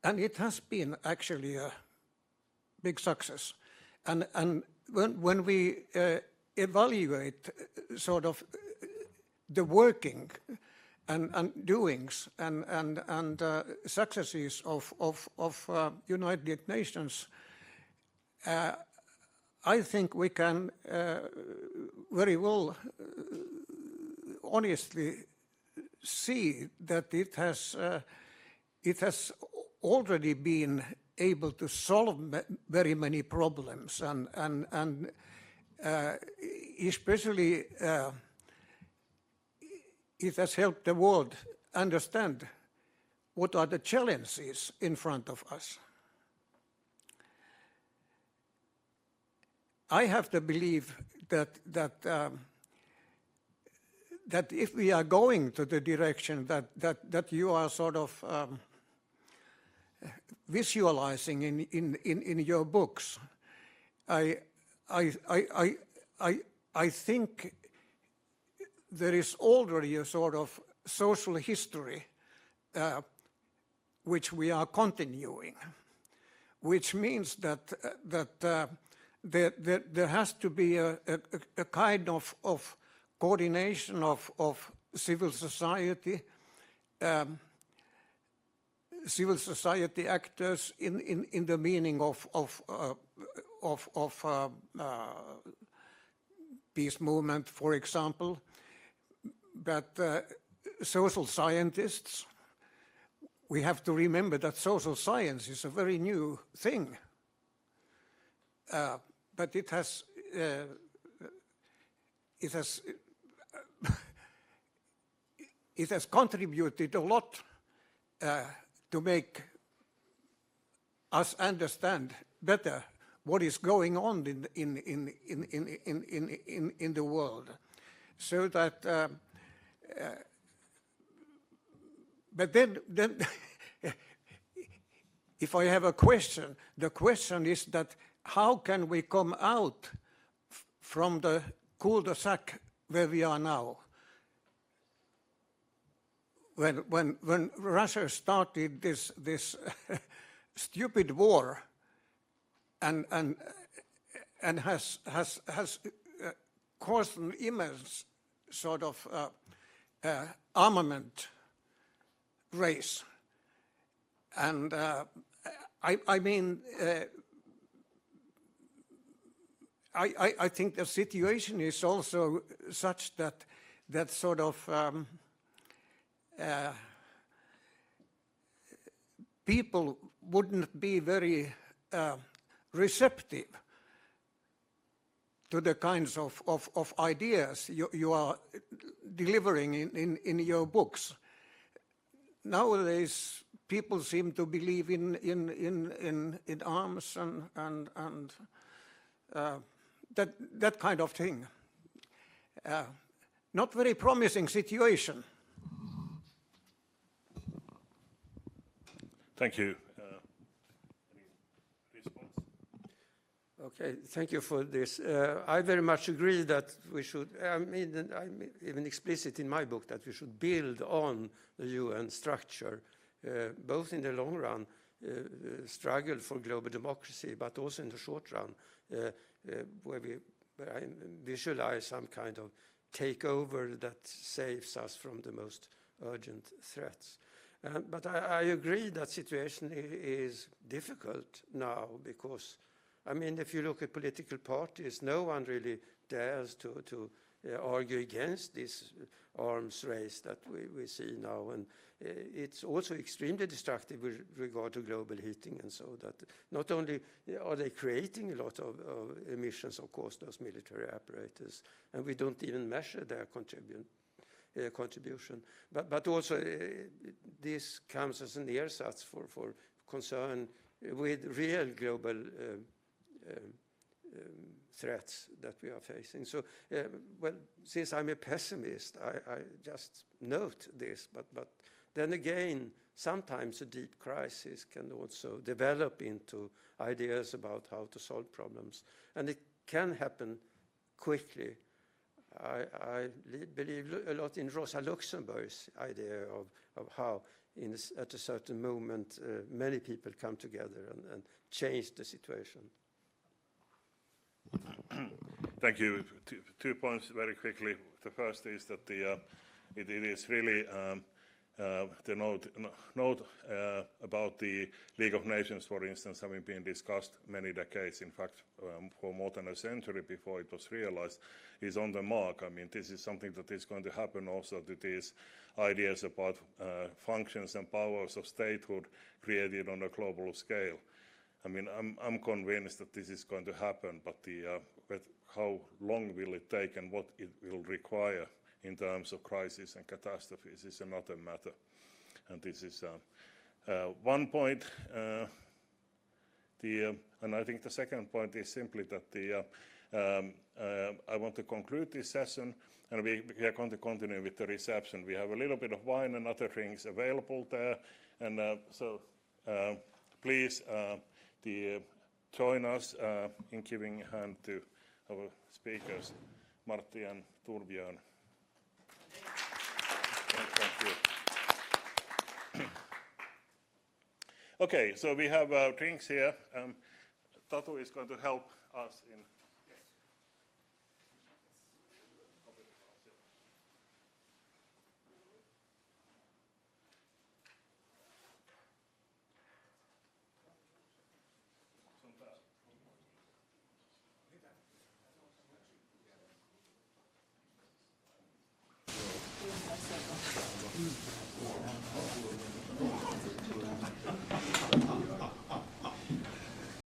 it has been actually a big success. And when we evaluate sort of the working and doings and successes of United Nations, I think we can very well honestly see that it has already been able to solve very many problems, and especially it has helped the world understand what are the challenges in front of us. I have the belief that if we are going to the direction that you are sort of visualizing in your books, I think there is already a sort of social history which we are continuing, which means that there has to be a kind of coordination of civil society actors in the meaning of peace movement, for example, but social scientists. We have to remember that social science is a very new thing, but it has contributed a lot to make us understand better what is going on in the world, so that. But then if I have a question, the question is that how can we come out from the cul-de-sac where we are now? When Russia started this stupid war and has caused an immense sort of armament race, and I mean, I think the situation is also such that sort of people wouldn't be very receptive to the kinds of ideas you are delivering in your books. Nowadays, people seem to believe in arms and that kind of thing. Not very promising situation. Thank you. Any response? Okay, thank you for this. I very much agree that we should, I'm even explicit in my book that we should build on the UN structure, both in the long run, struggle for global democracy, but also in the short run, where I visualize some kind of takeover that saves us from the most urgent threats. But I agree that situation is difficult now because, I mean, if you look at political parties, no one really dares to argue against this arms race that we see now. And it's also extremely destructive with regard to global heating, and so that not only are they creating a lot of emissions, of course, those military apparatus, and we don't even measure their contribution. But also this comes as an ersatz for concern with real global threats that we are facing. So, well, since I'm a pessimist, I just note this, but then again, sometimes a deep crisis can also develop into ideas about how to solve problems. And it can happen quickly. I believe a lot in Rosa Luxemburg's idea of how at a certain moment many people come together and change the situation. Thank you. 2 points very quickly. The first is that it is really the note about the League of Nations, for instance, having been discussed many decades, in fact, for more than a century before it was realized, is on the mark. I mean, this is something that is going to happen also to these ideas about functions and powers of statehood created on a global scale. I mean, I'm convinced that this is going to happen, but how long will it take and what it will require in terms of crisis and catastrophes is another matter. And this is one point. And I think the second point is simply that I want to conclude this session, and we are going to continue with the reception. We have a little bit of wine and other drinks available there, and so please join us in giving a hand to our speakers, Martti and Torbjörn. Thank you. Okay, so we have drinks here. Tatu is going to help us in.